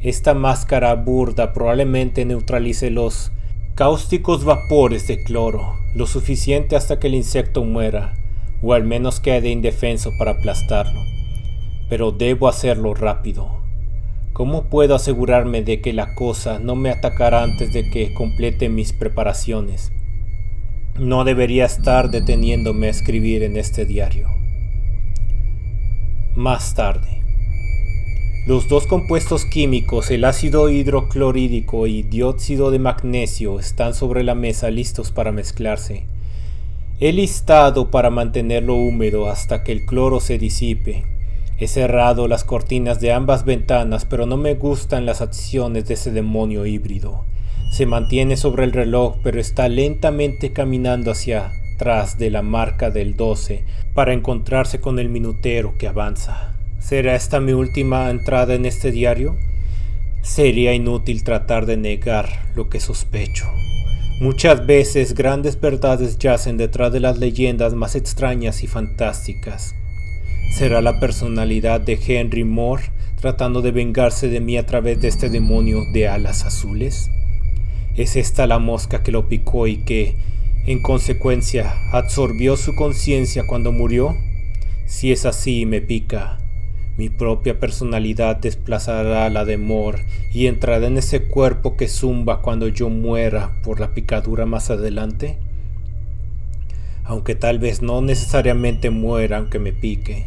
Esta máscara burda probablemente neutralice los cáusticos vapores de cloro, lo suficiente hasta que el insecto muera, o al menos quede indefenso para aplastarlo. Pero debo hacerlo rápido. ¿Cómo puedo asegurarme de que la cosa no me atacará antes de que complete mis preparaciones? No debería estar deteniéndome a escribir en este diario. Más tarde. Los 2 compuestos químicos, el ácido hidroclorídico y dióxido de magnesio, están sobre la mesa listos para mezclarse. He listado para mantenerlo húmedo hasta que el cloro se disipe. He cerrado las cortinas de ambas ventanas, pero no me gustan las acciones de ese demonio híbrido. Se mantiene sobre el reloj, pero está lentamente caminando hacia atrás de la marca del 12 para encontrarse con el minutero que avanza. ¿Será esta mi última entrada en este diario? Sería inútil tratar de negar lo que sospecho. Muchas veces grandes verdades yacen detrás de las leyendas más extrañas y fantásticas. ¿Será la personalidad de Henry Moore tratando de vengarse de mí a través de este demonio de alas azules? ¿Es esta la mosca que lo picó y que, en consecuencia, absorbió su conciencia cuando murió? Si es así y me pica, mi propia personalidad desplazará a la de Moore y entrará en ese cuerpo que zumba cuando yo muera por la picadura más adelante. Aunque tal vez no necesariamente muera aunque me pique.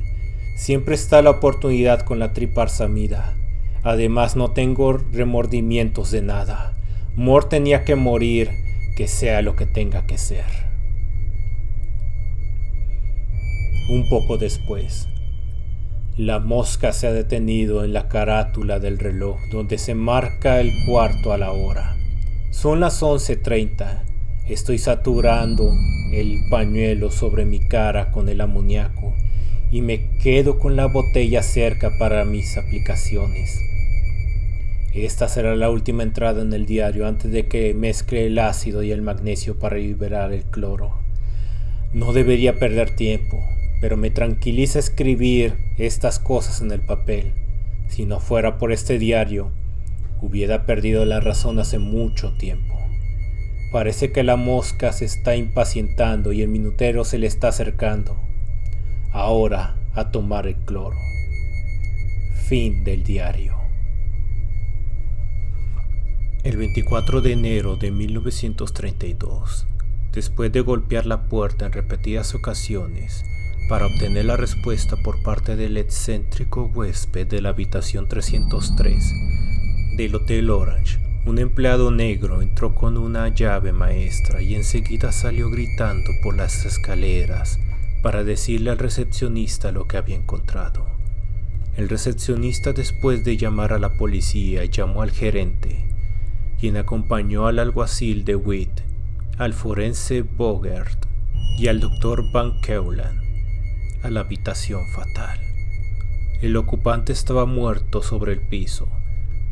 Siempre está la oportunidad con la triparsamida. Además no tengo remordimientos de nada. Moore tenía que morir, que sea lo que tenga que ser. Un poco después, la mosca se ha detenido en la carátula del reloj donde se marca el cuarto a la hora. Son las 11:30. Estoy saturando el pañuelo sobre mi cara con el amoníaco y me quedo con la botella cerca para mis aplicaciones. Esta será la última entrada en el diario antes de que mezcle el ácido y el magnesio para liberar el cloro. No debería perder tiempo, pero me tranquiliza escribir estas cosas en el papel. Si no fuera por este diario, hubiera perdido la razón hace mucho tiempo. Parece que la mosca se está impacientando y el minutero se le está acercando. Ahora a tomar el cloro. Fin del diario. El 24 de enero de 1932, después de golpear la puerta en repetidas ocasiones para obtener la respuesta por parte del excéntrico huésped de la habitación 303 del Hotel Orange, un empleado negro entró con una llave maestra y enseguida salió gritando por las escaleras para decirle al recepcionista lo que había encontrado. El recepcionista, después de llamar a la policía, llamó al gerente, quien acompañó al alguacil de Witt, al forense Bogert y al doctor Van Keulen. a la habitación fatal. El ocupante estaba muerto sobre el piso,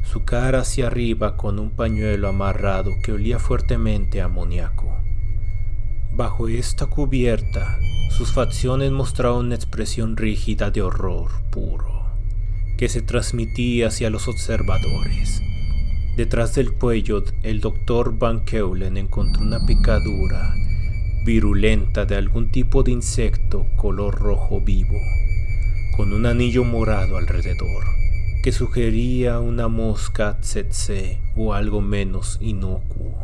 su cara hacia arriba con un pañuelo amarrado que olía fuertemente a amoníaco. Bajo esta cubierta, sus facciones mostraban una expresión rígida de horror puro, que se transmitía hacia los observadores. Detrás del cuello, el Dr. Van Keulen encontró una picadura virulenta de algún tipo de insecto color rojo vivo, con un anillo morado alrededor, que sugería una mosca tsetse o algo menos inocuo.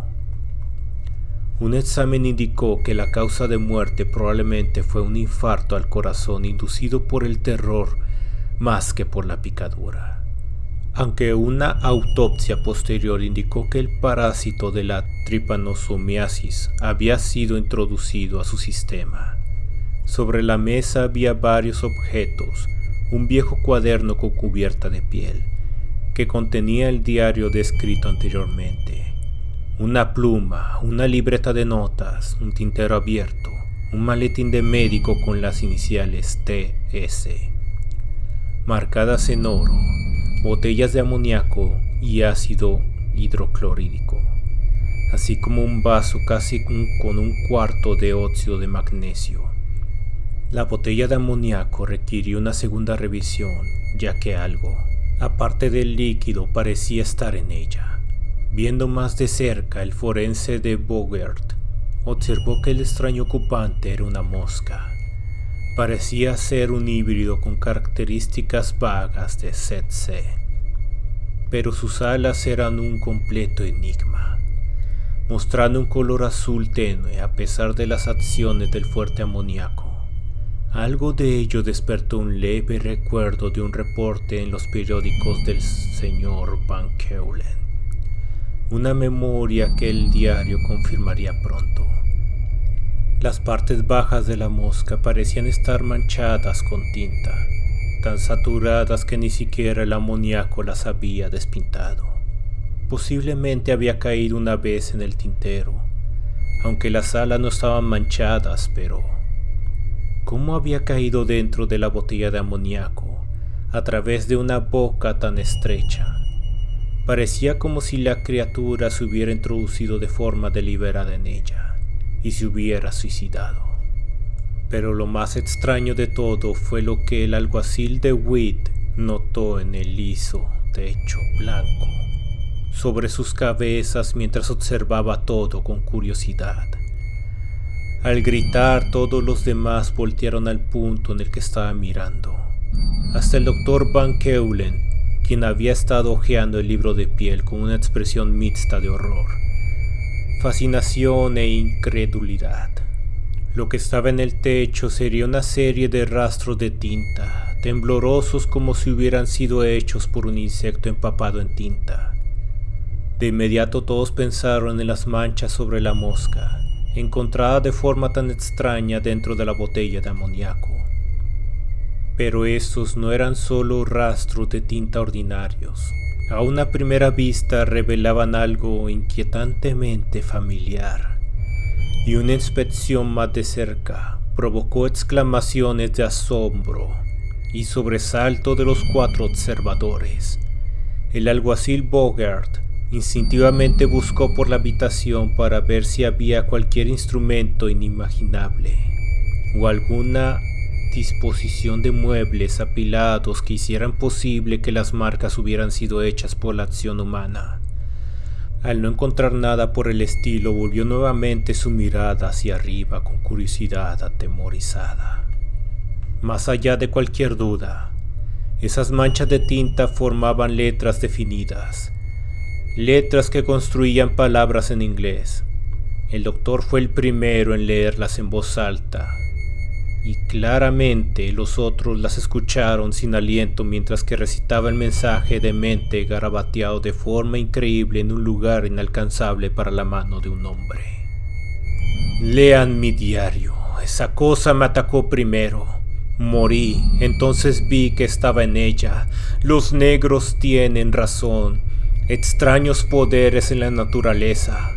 Un examen indicó que la causa de muerte probablemente fue un infarto al corazón inducido por el terror más que por la picadura, aunque una autopsia posterior indicó que el parásito de la trypanosomiasis había sido introducido a su sistema. Sobre la mesa había varios objetos, un viejo cuaderno con cubierta de piel, que contenía el diario descrito anteriormente, una pluma, una libreta de notas, un tintero abierto, un maletín de médico con las iniciales TS, marcadas en oro, botellas de amoníaco y ácido hidroclorídico, así como un vaso casi con un cuarto de óxido de magnesio. La botella de amoníaco requirió una segunda revisión, ya que algo, aparte del líquido, parecía estar en ella. Viendo más de cerca, el forense de Bogert observó que el extraño ocupante era una mosca. Parecía ser un híbrido con características vagas de tsetse, pero sus alas eran un completo enigma, mostrando un color azul tenue a pesar de las acciones del fuerte amoníaco. Algo de ello despertó un leve recuerdo de un reporte en los periódicos del señor Van Keulen, una memoria que el diario confirmaría pronto. Las partes bajas de la mosca parecían estar manchadas con tinta, tan saturadas que ni siquiera el amoníaco las había despintado. Posiblemente había caído una vez en el tintero, aunque las alas no estaban manchadas, pero ¿cómo había caído dentro de la botella de amoníaco, a través de una boca tan estrecha? Parecía como si la criatura se hubiera introducido de forma deliberada en ella y se hubiera suicidado. Pero lo más extraño de todo fue lo que el alguacil de Witt notó en el liso techo blanco sobre sus cabezas mientras observaba todo con curiosidad. Al gritar, todos los demás voltearon al punto en el que estaba mirando. Hasta el Dr. Van Keulen, quien había estado hojeando el libro de piel con una expresión mixta de horror, fascinación e incredulidad. Lo que estaba en el techo sería una serie de rastros de tinta, temblorosos como si hubieran sido hechos por un insecto empapado en tinta. De inmediato todos pensaron en las manchas sobre la mosca, encontrada de forma tan extraña dentro de la botella de amoníaco. Pero estos no eran solo rastros de tinta ordinarios. A una primera vista revelaban algo inquietantemente familiar, y una inspección más de cerca provocó exclamaciones de asombro y sobresalto de los 4 observadores. El alguacil Bogert instintivamente buscó por la habitación para ver si había cualquier instrumento inimaginable o alguna disposición de muebles apilados que hicieran posible que las marcas hubieran sido hechas por la acción humana. Al no encontrar nada por el estilo, volvió nuevamente su mirada hacia arriba con curiosidad atemorizada. Más allá de cualquier duda, esas manchas de tinta formaban letras definidas, letras que construían palabras en inglés. El doctor fue el primero en leerlas en voz alta, y claramente los otros las escucharon sin aliento mientras que recitaba el mensaje demente garabateado de forma increíble en un lugar inalcanzable para la mano de un hombre. Lean mi diario. Esa cosa me atacó primero. Morí, entonces vi que estaba en ella. Los negros tienen razón. Extraños poderes en la naturaleza.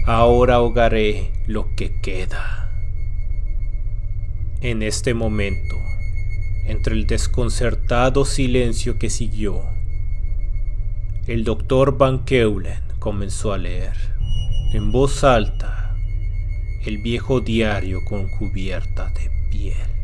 Ahora ahogaré lo que queda. En este momento, Entre el desconcertado silencio que siguió, el doctor Van Keulen comenzó a leer, en voz alta, el viejo diario con cubierta de piel.